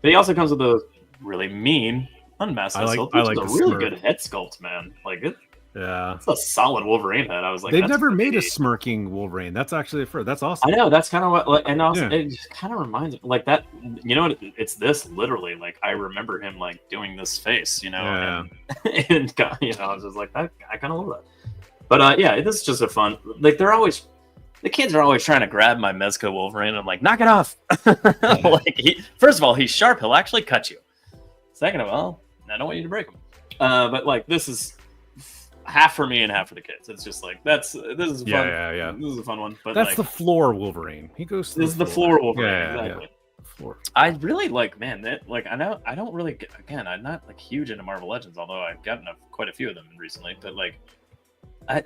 But he also comes with a really mean unmasked head sculpt, which is a really good head sculpt, man. Like it. Yeah, it's a solid Wolverine head. I was like, they've never made a smirking Wolverine. That's actually that's awesome. I know, that's kind of what, and also it just kind of reminds me, like that. You know what? It's this literally. Like I remember him like doing this face, you know, and you know, I was just like, I kind of love that. But yeah, this is just a fun. Like the kids are always trying to grab my Mezco Wolverine. I'm like, knock it off. Like first of all, he's sharp. He'll actually cut you. Second of all, I don't want you to break him. But like this is half for me and half for the kids. It's just like this is fun. Yeah. This is a fun one. But that's like, the floor Wolverine. He goes. This is the floor Wolverine. Yeah, exactly. Yeah. Floor. I really like, man. That like I don't really again. I'm not like huge into Marvel Legends, although I've gotten quite a few of them recently. But like,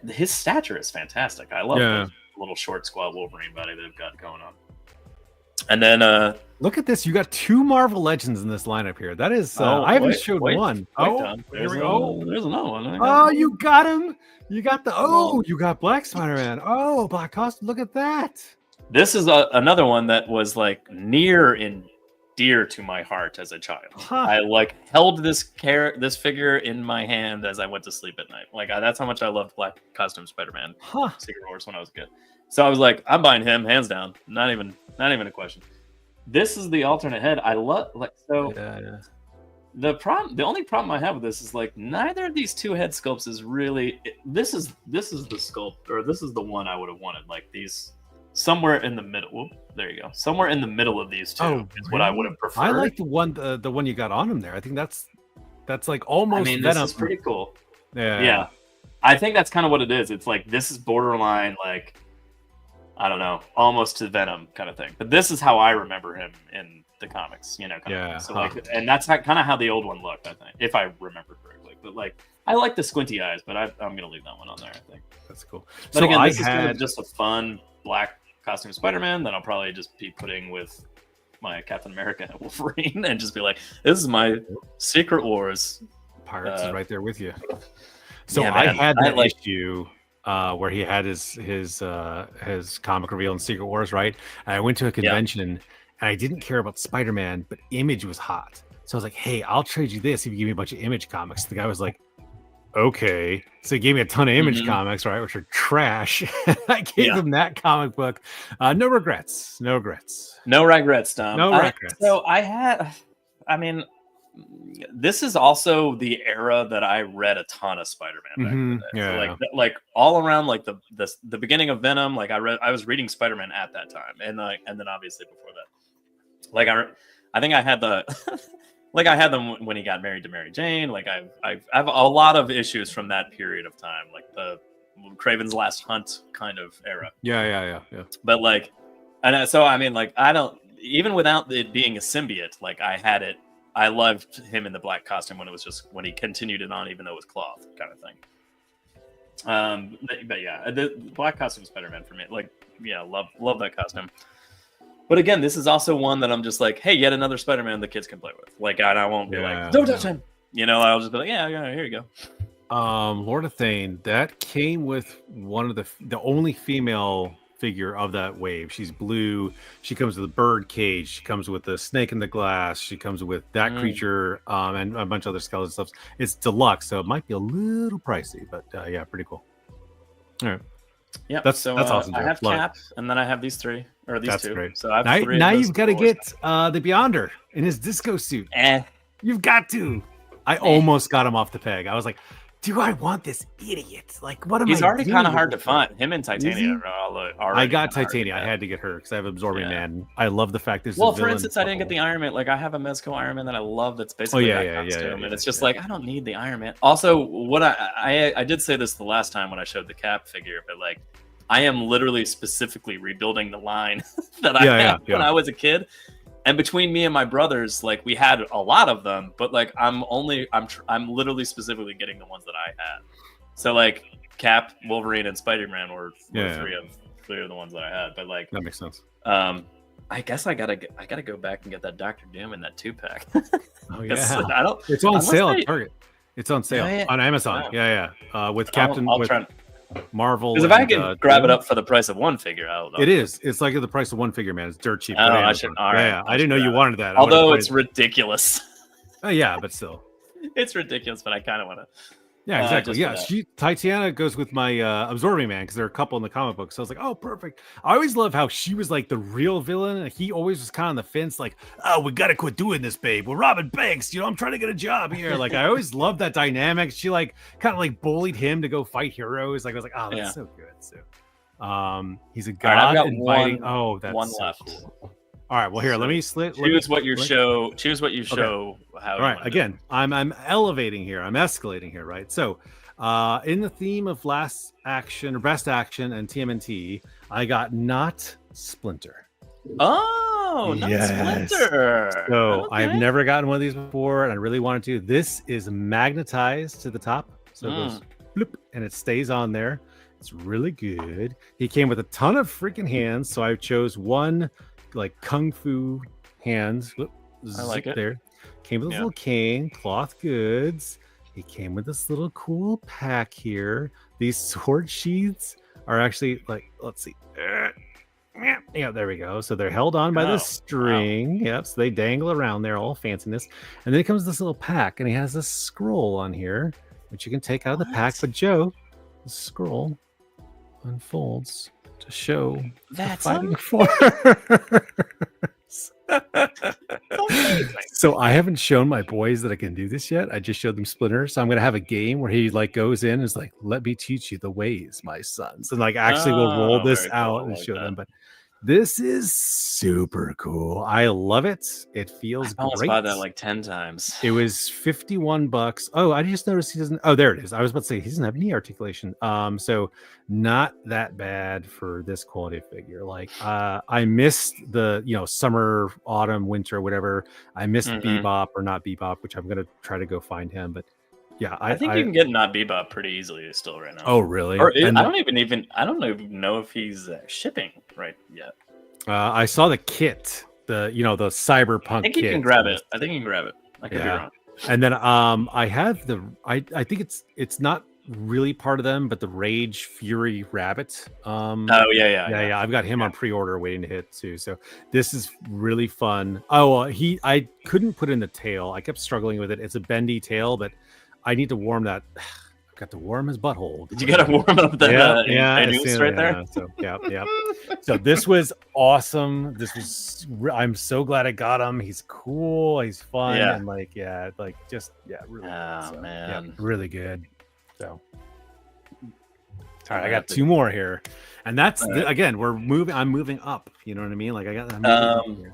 his stature is fantastic. I love the little short, squat Wolverine body they've got going on. And then look at this. You got 2 Marvel Legends in this lineup here. That is I haven't showed one. Here we go. There's another one. Oh, you got him. You got you got Black Spider-Man. Oh, Black Costume. Look at that. This is another one that was like near and dear to my heart as a child. I like held this figure in my hand as I went to sleep at night. Like that's how much I loved Black Costume Spider-Man Secret Wars when I was a kid. So I was like, I'm buying him hands down. Not even a question. This is the alternate head. I love The only problem I have with this is like neither of these 2 head sculpts is really. This is the sculpt, or this is the one I would have wanted. Like these somewhere in the middle. Whoop, there you go. Somewhere in the middle of these 2 is what I would have preferred. I like the one you got on him there. I think that's like almost. I mean, Venom. This is pretty cool. Yeah. I think that's kind of what it is. It's like this is borderline like. I don't know, almost to Venom kind of thing. But this is how I remember him in the comics, you know. So like, and that's kind of how the old one looked, I think, if I remember correctly. But like, I like the squinty eyes, but I'm gonna leave that one on there. I think that's cool. But so again, this is kind of just a fun Black Costume Spider-Man that I'll probably just be putting with my Captain America and Wolverine, and just be like, this is my Secret Wars. Pirates is right there with you. So I had that issue. Where he had his comic reveal in Secret Wars, right? And I went to a convention and I didn't care about Spider-Man, but Image was hot. So I was like, hey, I'll trade you this if you give me a bunch of Image comics. The guy was like, okay. So he gave me a ton of Image comics, right? Which are trash. I gave him that comic book. No regrets. No regrets. No regrets, Tom. No regrets. This is also the era that I read a ton of Spider-Man back in the day. So like all around like the beginning of Venom, like I was reading Spider-Man at that time, and then obviously before that, like I think I had the like I had them when he got married to Mary Jane. Like I have a lot of issues from that period of time, like the Kraven's Last Hunt kind of era. Yeah. But like, and so I mean, like I don't even without it being a symbiote, like I had it. I loved him in the black costume when he continued it on, even though it was cloth kind of thing. But yeah, the black costume Spider-Man for me, like, yeah, love that costume. But again, this is also one that I'm just like, hey, yet another Spider-Man the kids can play with. Like, I won't be like, don't touch him. You know, I'll just be like, yeah, here you go. Lord of Thane, that came with one of the only female figure of that wave. She's blue. She comes with a bird cage. She comes with a snake in the glass. She comes with that creature and a bunch of other skeleton stuff. It's deluxe, so it might be a little pricey, but yeah, pretty cool. All right. Yeah, that's awesome. I have Cap, and then I have these two. Great. So I have now you've got to get the Beyonder in his disco suit. You've got to. I almost got him off the peg. I was like, do I want this idiot? Like, what am I He's already doing kind of hard to find. Him and Titania are I got Titania. I had to get her because I have Absorbing Man. I love the fact there's for instance, I didn't get the Iron Man. Like, I have a Mezco Iron Man that I love that's basically costume. And it's just like, I don't need the Iron Man. Also, what I did say this the last time when I showed the Cap figure, but like, I am literally specifically rebuilding the line that I had when I was a kid. And between me and my brothers, like we had a lot of them, but like I'm literally specifically getting the ones that I had. So like Cap, Wolverine, and Spider-Man were three of the ones that I had. But like that makes sense. I guess I gotta go back and get that Dr. Doom in that 2-pack. Oh yeah, it's on sale at Target. It's on sale on Amazon. Yeah. With Captain with Marvel. Because if I can grab it up for the price of one figure, it is. It's like the price of one figure, man. It's dirt cheap. Oh, I should. All right, I didn't know you wanted that. Although it's ridiculous. Oh yeah, but still, it's ridiculous. But I kind of want to. Yeah, exactly. Yeah, Titania goes with my Absorbing Man because they're a couple in the comic book. So I was like, oh, perfect. I always love how she was like the real villain, and he always was kind of on the fence, like, oh, we gotta quit doing this, babe. We're robbing banks. I'm trying to get a job here. Like, I always loved that dynamic. She like kind of like bullied him to go fight heroes. Like, I was like, oh, that's so good. So, he's a god. Right, I've got inviting. That's one so left. Cool. All right, well here, let me split. Choose what you show. Okay. How. All right, again, I'm elevating here. I'm escalating here, right? So, in the theme of last action or best action and TMNT, I got not Splinter. Oh, not Splinter. So I've never gotten one of these before, and I really wanted to. This is magnetized to the top, so it goes bloop, and it stays on there. It's really good. He came with a ton of freaking hands, so I chose one like kung fu hands. I like it. There. Came with a little cane, cloth goods. He came with this little cool pack here. These sword sheaths are actually like, let's see. Yeah, there we go. So they're held on by the string. Wow. Yep. So they dangle around there, all fanciness. And then it comes this little pack, and he has this scroll on here, which you can take out of the pack. But Joe, the scroll unfolds to show that's fighting force. So I haven't shown my boys that I can do this yet. I just showed them Splinter. So I'm gonna have a game where he like goes in and is like, "Let me teach you the ways, my sons," and like actually we'll roll this out and show them. But this is super cool. I love it. It feels I almost bought that like 10 times. It was $51. Oh, I just noticed he doesn't. Oh, there it is. I was about to say he doesn't have any articulation. So not that bad for this quality of figure. Like I missed the summer, autumn, winter, whatever. I missed Bebop or not Bebop, which I'm gonna try to go find him. But yeah, I think you can get not Bebop pretty easily still right now. Oh, really? Or I don't even know if he's shipping right yet. I saw the kit, the cyberpunk. I think you can grab it. I could be wrong. And then I have I think it's not really part of them, but the Rage Fury Rabbit. Yeah. I've got him on pre-order waiting to hit too. So this is really fun. I couldn't put in the tail. I kept struggling with it. It's a bendy tail, but I need to warm that. I've got to warm his butthole. Did you got to warm up the anus right there? So yeah. So this was awesome. I'm so glad I got him. He's cool. He's fun. Yeah. And really good. Man. Yeah, really good. So all right, I got two more here. And that's again, I'm moving up. You know what I mean? Like do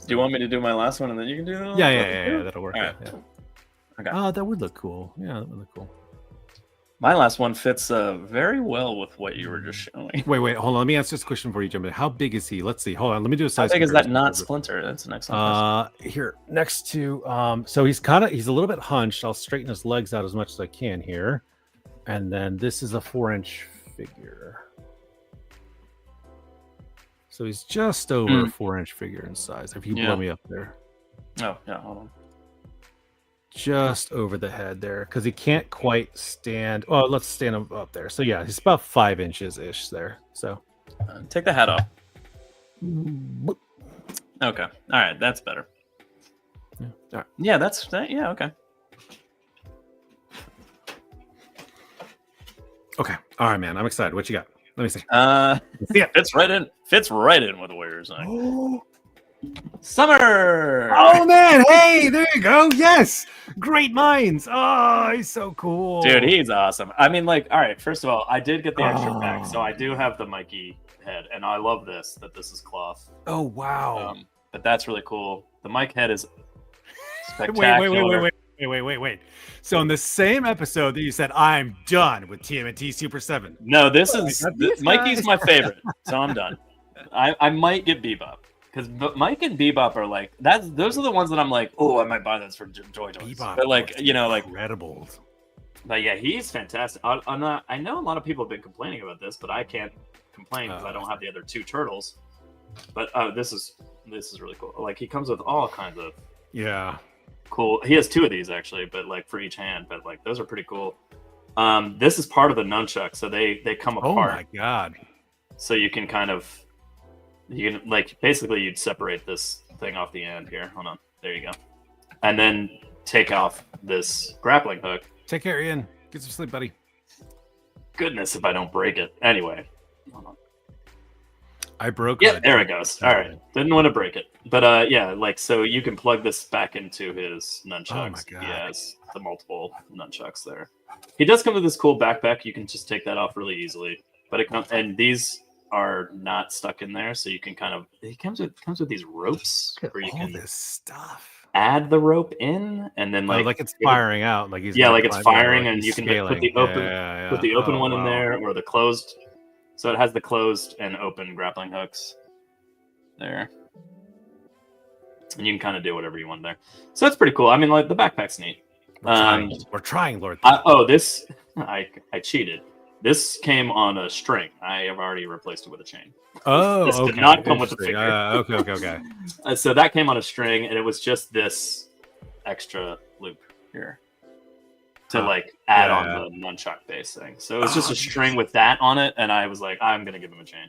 you want me to do my last one and then you can do that? Yeah, that'll work. Right. Yeah. Okay. Oh, that would look cool. Yeah, that would look cool. My last one fits very well with what you were just showing. Wait, hold on. Let me answer this question for you, Jim. How big is he? Let's see. Hold on. Let me do a size. How big is that not Splinter? That's an excellent question. Here, next to so he's a little bit hunched. I'll straighten his legs out as much as I can here. And then this is a 4-inch figure. So he's just over a 4-inch figure in size. If you blow me up there. Oh, yeah, hold on. Just over the head there, because he can't quite stand. Oh, let's stand him up there. So yeah, he's about 5 inches ish there. So take the hat off. Okay, all right, that's better. Yeah, all right. Yeah, that's that. Yeah, okay. Okay, all right, man. I'm excited. What you got? Let me see. Fits right in with Warriors. Summer. Oh man, hey, there you go. Yes, great minds. Oh, he's so cool, dude. He's awesome. I mean, like, all right. First of all, I did get the extra pack, so I do have the Mikey head, and I love that this is cloth. Oh wow. But that's really cool. The Mike head is spectacular. Wait. So in the same episode that you said I'm done with TMNT Super 7. No, Mikey's my favorite, so I'm done. I might get Bebop. because Mike and Bebop are like those are the ones that I'm like, oh, I might buy those for Joy Toys. Bebop But like, looks you know, like, incredible. but yeah, he's fantastic. I'm not. I know a lot of people have been complaining about this, but I can't complain because I don't have the other two turtles. But this is really cool. Like he comes with all kinds of cool. He has two of these actually, but like for each hand. But like those are pretty cool. This is part of the nunchuck, so they come apart. Oh my god! So you can like basically you'd separate this thing off the end here. Hold on, there you go, and then take off this grappling hook. Take care, Ian. Get some sleep, buddy. Goodness, if I don't break it. Anyway, hold on. I broke. Yeah, there it goes. All right, didn't want to break it, but yeah, like so you can plug this back into his nunchucks. Oh my god! He has the multiple nunchucks there. He does come with this cool backpack. You can just take that off really easily. But it comes, and these are not stuck in there, so you can kind of. It comes with these ropes where you can this stuff. add the rope in, and then like it's firing out, like he's like it's firing, and you can scaling. Put the open one in there or the closed. So it has the closed and open grappling hooks there, and you can kind of do whatever you want there. So that's pretty cool. I mean, like the backpack's neat. We're trying, Lord. This I cheated. This came on a string. I have already replaced it with a chain. Oh, this okay. did not come with the figure. Okay. So that came on a string, and it was just this extra loop here to like add on the nunchuck base thing. So it was just a string with that on it, and I was like, I'm gonna give him a chain.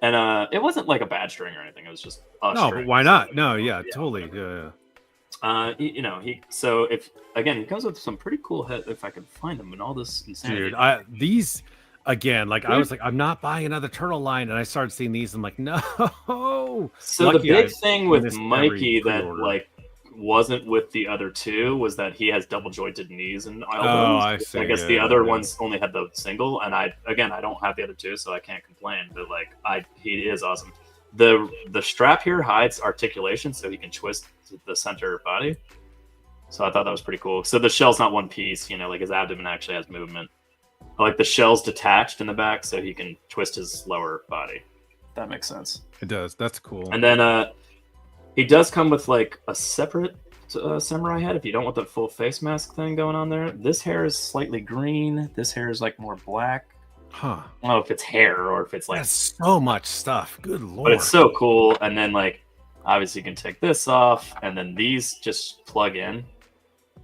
And it wasn't like a bad string or anything. It was just a string. But why not? No, totally. Yeah. So if again, he comes with some pretty cool head. If I could find them and all this insanity. Dude, these again, like I was like, I'm not buying another turtle line, and I started seeing these. I'm like, no. So Lucky the big thing with Mikey that pre-order. like wasn't with the other two was that he has double jointed knees and elbows. Oh, I see. I guess the other ones only had the single, and I don't have the other two, so I can't complain. But like he is awesome. The strap here hides articulation, so he can twist the center body. So I thought that was pretty cool. So the shell's not one piece, like his abdomen actually has movement. Like the shell's detached in the back, so he can twist his lower body. That makes sense. It does. That's cool. And then he does come with like a separate samurai head if you don't want the full face mask thing going on there. This hair is slightly green. This hair is like more black. Huh. I don't know if it's hair or if it's like that's so much stuff. Good lord. But it's so cool. And then like obviously you can take this off, and then these just plug in.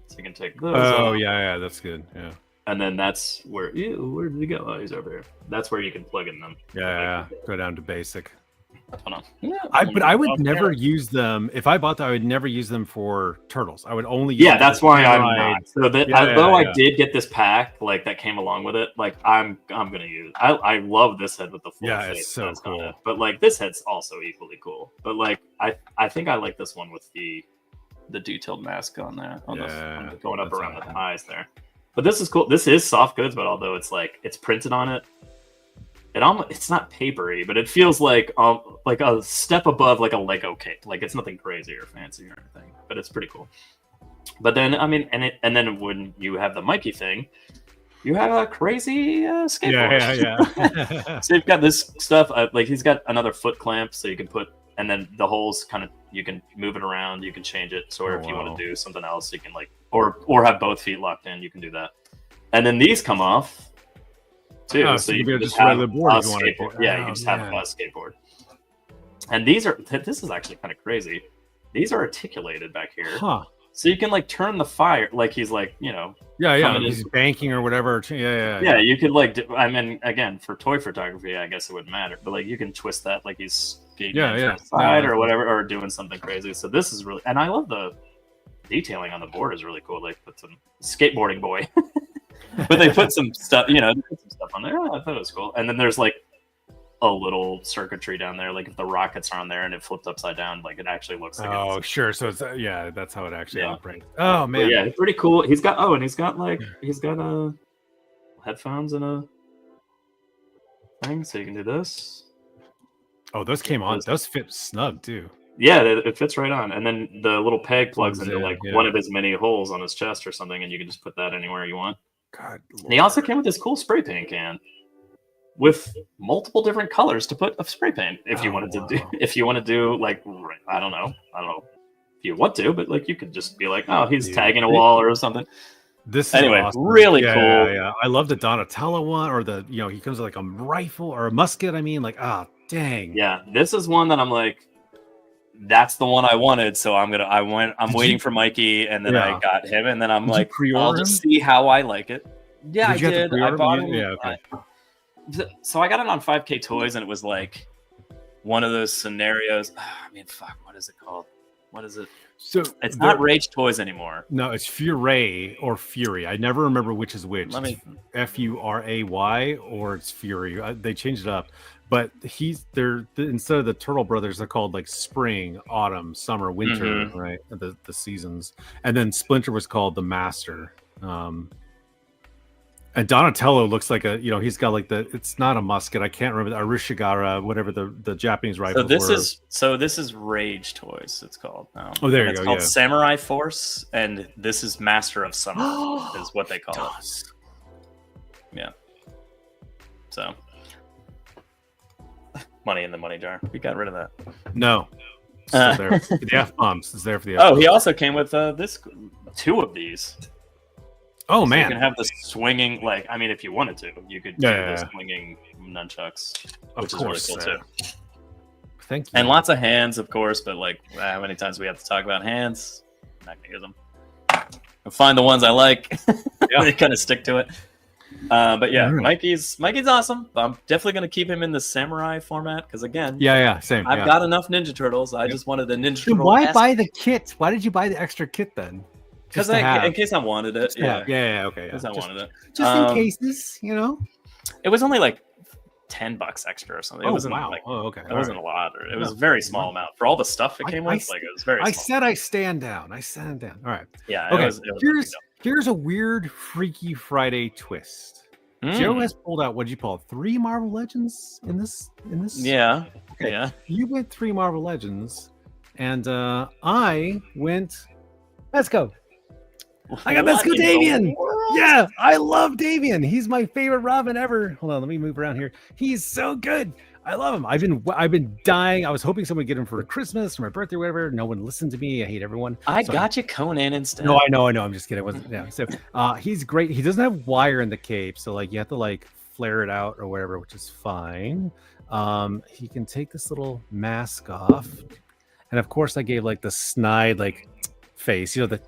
So you can take those off. Oh yeah, that's good. Yeah. And then that's where where did he go? Oh, he's over here. That's where you can plug in them. Yeah. Go down to basic. Hold on. Yeah, but I would never use them if I bought them. I would never use them for turtles. I would only. Yeah, that's why I'm not. So although I did get this pack, like that came along with it, like I'm gonna use. I love this head with the full face. It's so cool. But like this head's also equally cool. But like I think I like this one with the detailed mask on there. Going up around the eyes there. But this is cool. This is soft goods, but although it's like it's printed on it. It's not papery, but it feels like a step above like a Lego kit. Like it's nothing crazy or fancy or anything, but it's pretty cool. But then I mean, and then when you have the Mikey thing, you have a crazy skateboard. Yeah. So you've got this stuff. Like he's got another foot clamp, so you can put, and then the holes kind of you can move it around. You can change it, so if you want to do something else, you can like or have both feet locked in. You can do that, and then these come off. Too, so you can just have a skateboard. Yeah, you can just have a skateboard. And this is actually kind of crazy. These are articulated back here. Huh. So you can like turn the fire, like he's like, he's banking or whatever. Yeah, you could like, I mean, again, for toy photography, I guess it wouldn't matter, but like you can twist that like he's skating from the side or whatever, or doing something crazy. So this is really, and I love the detailing on the board is really cool. Like put some skateboarding boy. But they put some stuff, on there. I thought it was cool. And then there's like a little circuitry down there. Like if the rockets are on there and it flipped upside down, like it actually looks like oh, sure. So it's that's how it actually operates. Oh man. But yeah, it's pretty cool. He's got headphones and a thing, so you can do this. Oh, those came on. Those fit snug too. Yeah, it fits right on. And then the little peg plugs into like one of his many holes on his chest or something, and you can just put that anywhere you want. God, and he also came with this cool spray paint can. with multiple different colors to put of spray paint. If you wanted to do, if you want to do like, I don't know if you want to, but like you could just be like, oh, he's tagging a wall or something. This is anyway, awesome. really cool. Yeah. I love the Donatello one, or the he comes with like a rifle or a musket. I mean, like, dang. Yeah, this is one that I'm like, that's the one I wanted. So I'm waiting for Mikey, and then I got him, and then I'm like, I'll just see how I like it. Yeah, I did. I bought him. Yeah, okay. So I got it on 5K Toys, and it was like one of those scenarios. I mean, fuck, what is it called? What is it? So it's not Rage Toys anymore. No, it's Furay or Fury. I never remember which is which. Furay or it's Fury. They changed it up, but they're instead of the Turtle Brothers, they're called like Spring, Autumn, Summer, Winter, right? The seasons, and then Splinter was called the Master. And Donatello looks like he's got like it's not a musket. I can't remember, Arishigara, whatever the Japanese rifle. So this is Rage Toys. It's called. Oh, there you go. It's called Samurai Force, and this is Master of Summer is what they call it. Yeah. So, money in the money jar. We got rid of that. No. There. The F-bombs is there for the F-bombs. He also came with two of these. Oh, so man. You can have the swinging, like, I mean, if you wanted to, you could do the swinging nunchucks, which is really cool, too. Thank you. And lots of hands, of course, but, like, how many times we have to talk about hands? I'm not going to use them. I find the ones I like. They kind of stick to it. But, yeah, Mikey's awesome. I'm definitely going to keep him in the samurai format, because, again... same. I've got enough Ninja Turtles. I just wanted a Ninja Turtle. Why buy the kit? Why did you buy the extra kit, then? Because in case I wanted it, okay. Because I wanted it, just in cases, It was only like $10 extra or something. It wasn't okay. It wasn't a lot. It was a very small amount for all the stuff it came with. Like it was very. I said I stand down. All right. Yeah. Okay. Here's a weird, Freaky Friday twist. Joe has pulled out, what did you pull? 3 Marvel Legends in this? Yeah. Okay. Yeah. You went 3 Marvel Legends, and I went. Let's go. I got Mesco Davian. Yeah, I love Davian. He's my favorite Robin ever. Hold on, let me move around here. He's so good. I love him. I've been dying. I was hoping someone would get him for Christmas or my birthday or whatever. No one listened to me. I hate everyone. I got you Conan instead. No, I know. I'm just kidding. So he's great. He doesn't have wire in the cape, so like you have to like flare it out or whatever, which is fine. He can take this little mask off, and of course I gave like the snide like face, the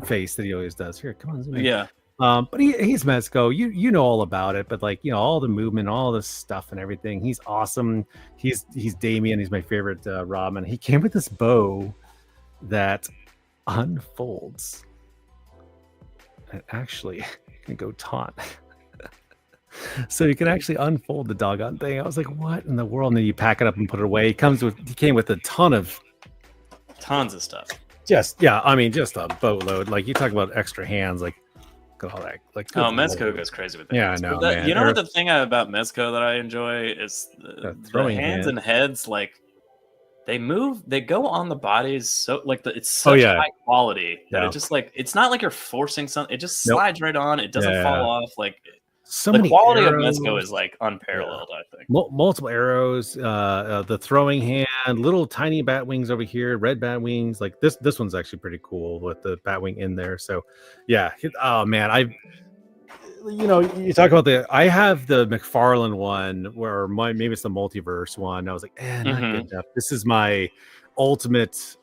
face that he always does. Here, come on, zoom in. Yeah. But he's Mezco. You know all about it, but like all the movement, all this stuff and everything. He's awesome. He's Damien. He's my favorite Robin. He came with this bow that unfolds. And actually, you can go taunt. So you can actually unfold the doggone thing. I was like, what in the world? And then you pack it up and put it away. He came with a tons of stuff. Just a boatload. Like you talk about extra hands, like look at all that. Like Mezco goes crazy with that. Yeah, I know. You know what the thing about Mezco that I enjoy is the hands and heads. Like they move, they go on the bodies. So like it's such high quality that it just like it's not like you're forcing something. It just slides right on. It doesn't fall off. Like the quality of Mezco is like unparalleled. I think multiple arrows, the throwing hand, little tiny bat wings over here, red bat wings. Like this one's actually pretty cool with the bat wing in there. So yeah. Oh man, you talk about I have the McFarlane one where maybe it's the multiverse one. I was like, not good enough. This is my ultimate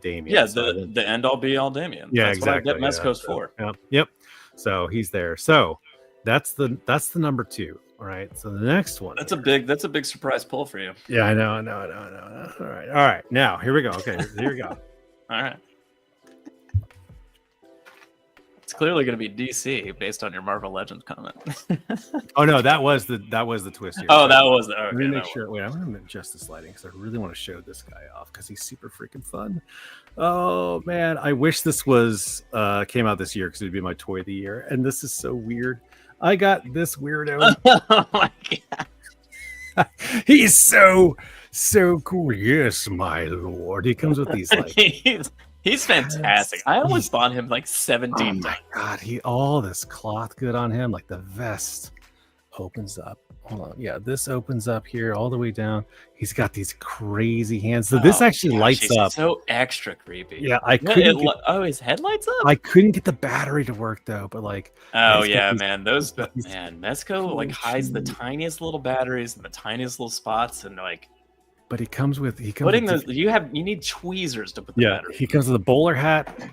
Damien. Yeah, the end all be all Damien. Yeah, that's exactly. What I get Mezco's for. Yep. So he's there. So that's the number 2. All right. So the next one. That's a big surprise pull for you. Yeah, I know. All right. Now here we go. Okay, here we go. All right. It's clearly going to be DC based on your Marvel Legends comment. Oh no, that was the twist here. Oh, that was the. Okay, let me make sure. Wait, I'm going to adjust this lighting because I really want to show this guy off because he's super freaking fun. Oh man, I wish this was came out this year because it'd be my toy of the year. And this is so weird. I got this weirdo. Oh my god, he's so cool. Yes, my lord. He comes with these like. He's fantastic. I almost bought him like 17 times. God, all this cloth good on him. Like the vest opens up. hold on. Yeah, this opens up here all the way down. He's got these crazy hands. So this actually gosh, lights he's up. so extra creepy. Yeah, I couldn't get, his head lights up. I couldn't get the battery to work though, but like, Oh he's got yeah, these- man. he's got these Mezco like cool hides the shoes. tiniest little batteries in the tiniest little spots, and like But he comes with putting with those. You need tweezers to put the battery. he comes with a bowler hat,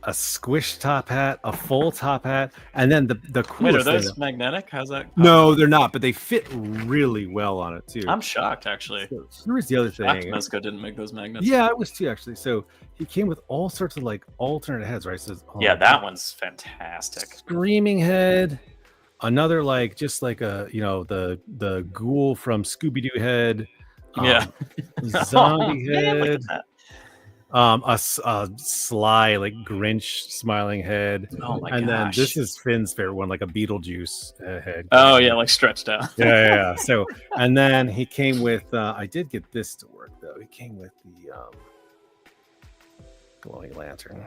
a squish top hat, a full top hat, and then the Wait, coolest are those thing. magnetic? How's that? No, they're not, but they fit really well on it too. I'm shocked actually. So here's the other Shocked thing. Mezco didn't make those magnets. Yeah, I was too actually. So he came with all sorts of like alternate heads, right? So Yeah, that one's fantastic. screaming head, another like just like a the ghoul from Scooby Doo head, Yeah. zombie Oh, man, look head, at that. a sly like Grinch smiling head, Oh my and gosh. then this is Finn's favorite one, like a Beetlejuice head. Oh yeah, like stretched out. yeah. So and then he came with I did get this to work though. He came with the glowing lantern.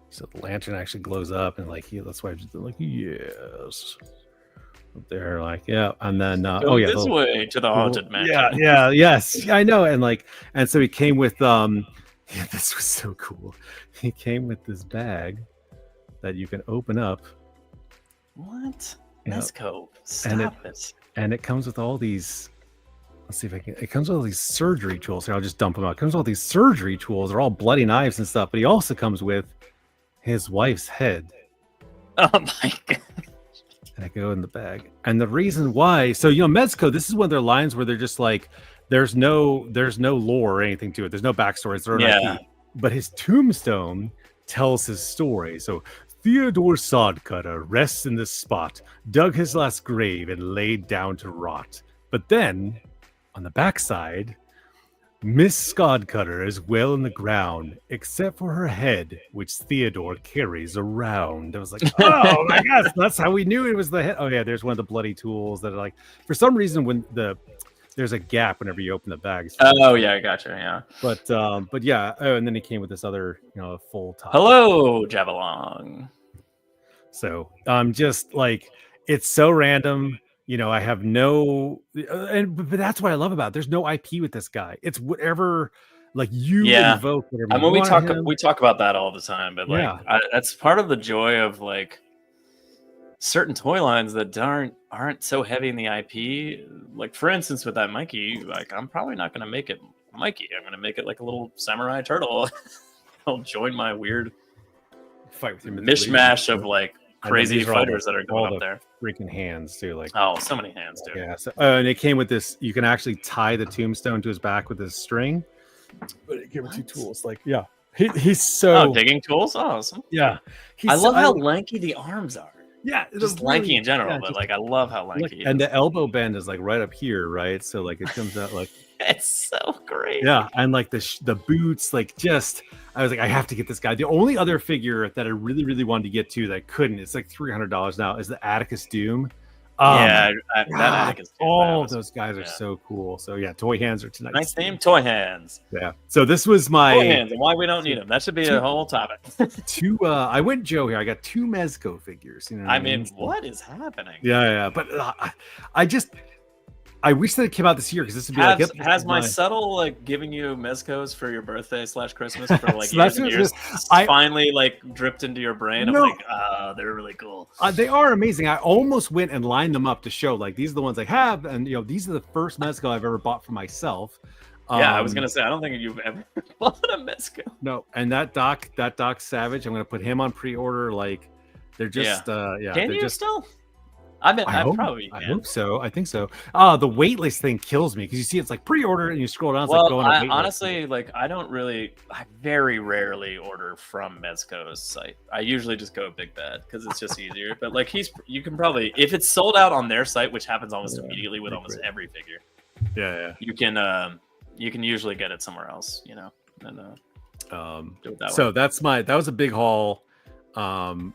So the lantern actually glows up and like that's why I just like yes. Up there, like yeah, and then Go this way to the haunted mansion. Yes, I know, and so he came with yeah, this was so cool. He came with this bag that you can open up. What? Yeah. Mezco, And stop it. And it comes with all these. Let's see if I can. It comes with all these surgery tools. Here, I'll just dump them out. It comes with all these surgery tools. They're all bloody knives and stuff. But he also comes with his wife's head. Oh my god. And I go in the bag. And the reason why, so Mezco, this is one of their lines where they're just like, there's no lore or anything to it. There's no backstory. It's IP. But his tombstone tells his story. So Theodore Sodcutter rests in this spot, dug his last grave, and laid down to rot. But then, on the backside, Miss Sodcutter is well in the ground, except for her head, which Theodore carries around. I was like, oh my gosh, that's how we knew it was the head. Oh yeah, there's one of the bloody tools that are like, for some reason, when there's a gap whenever you open the bag. Oh yeah, I gotcha. Yeah. But yeah. Oh, and then he came with this other, full top. Hello, Javelong. So just like it's so random. I have no, but that's what I love about it. There's no IP with this guy. It's whatever, like you invoke. Whatever I mean, we talk about that all the time, but like that's part of the joy of like certain toy lines that aren't so heavy in the IP. Like for instance, with that Mikey, like I'm probably not going to make it Mikey. I'm going to make it like a little samurai turtle. I'll join my weird fight with him mishmash of like crazy fighters that are going up there. Freaking hands too, like so many hands, dude. Yeah. So, and it came with this. You can actually tie the tombstone to his back with this string. But it came with two tools. Like he's so digging tools. Awesome. Yeah. I love how lanky the arms are. Yeah, just lanky in general, but like I love how lanky. And the elbow bend is like right up here, right? So like it comes out like it's so great. Yeah, and like the boots, like just I was like, I have to get this guy. The only other figure that I really, really wanted to get to that I couldn't, it's like $300 now, is the Atticus Doom. That Atticus Doom. All of those guys are so cool. So yeah, Toy Hands are tonight. Nice name, Toy Hands. Yeah. So this was my Toy Hands and why we don't need them. That should be a whole topic. I went Joe here. I got 2 Mezco figures. You know I mean, what is happening? Yeah. But I wish that it came out this year because this would be has my subtle like giving you Mezcos for your birthday / Christmas for like years finally like dripped into your brain. I'm like, they're really cool. They are amazing. I almost went and lined them up to show like these are the ones I have, and these are the first Mezco I've ever bought for myself. I was gonna say I don't think you've ever bought a Mezco. No, and that Doc Savage, I'm gonna put him on pre-order. Like they're just Can you still? I hope so. I think so. The waitlist thing kills me because you see it's like pre-order and you scroll down. It's like going on honestly, like I very rarely order from Mezco's site. I usually just go Big Bad because it's just easier. But like you can probably, if it's sold out on their site, which happens almost immediately with almost every figure. Yeah. You can usually get it somewhere else, and do it that so way. that was a big haul. I'm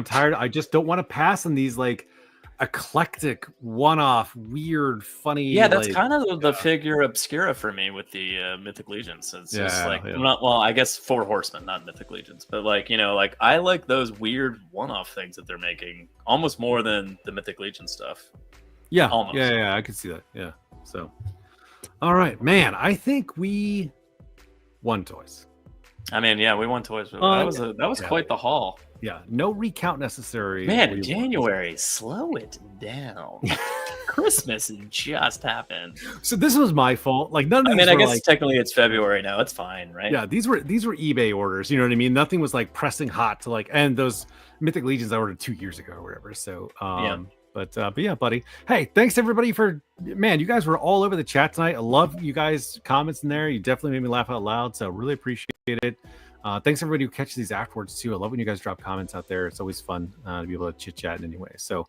tired. I just don't want to pass on these. Like eclectic, one-off, weird, funny. Yeah, that's like, kind of the figure obscura for me with the Mythic Legions. It's just like, well, I guess 4 Horsemen, not Mythic Legions, but like, you know, like I like those weird one-off things that they're making almost more than the Mythic Legion stuff. Yeah, almost. Yeah, I can see that. Yeah. So, all right, man. I think we won toys. I mean, yeah, we won toys. That was quite the haul. Yeah, no recount necessary. Man, January, slow it down. Christmas just happened. So this was my fault. Like none of these. I guess technically it's February now. It's fine, right? Yeah, these were eBay orders. You know what I mean? Nothing was like pressing hot to like. And those Mythic Legions I ordered 2 years ago or whatever. So yeah. But yeah, buddy. Hey, thanks everybody for man. You guys were all over the chat tonight. I love you guys' comments in there. You definitely made me laugh out loud. So really appreciate it. Thanks everybody who catches these afterwards too. I love when you guys drop comments out there. It's always fun to be able to chit chat in any way. So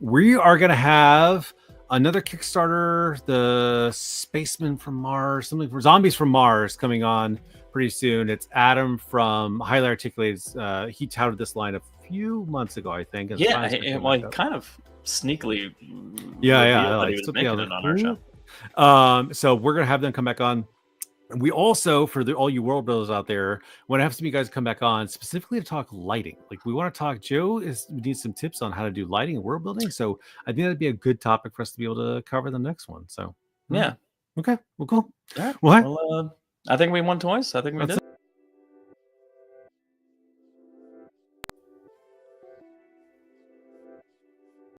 we are gonna have another Kickstarter, the Spaceman from Mars, something for Zombies from Mars coming on pretty soon. It's Adam from Highly Articulated. He touted this line a few months ago, I think. Yeah, he kind of sneakily. Yeah, like, he was making it on our show. So we're gonna have them come back on. We also, for all you world builders out there, want to have some of you guys come back on specifically to talk lighting. Like we want to talk. Joe needs some tips on how to do lighting and world building. So I think that'd be a good topic for us to be able to cover the next one. So yeah, okay, well, cool. All right. Well, I think we won toys. I think we did.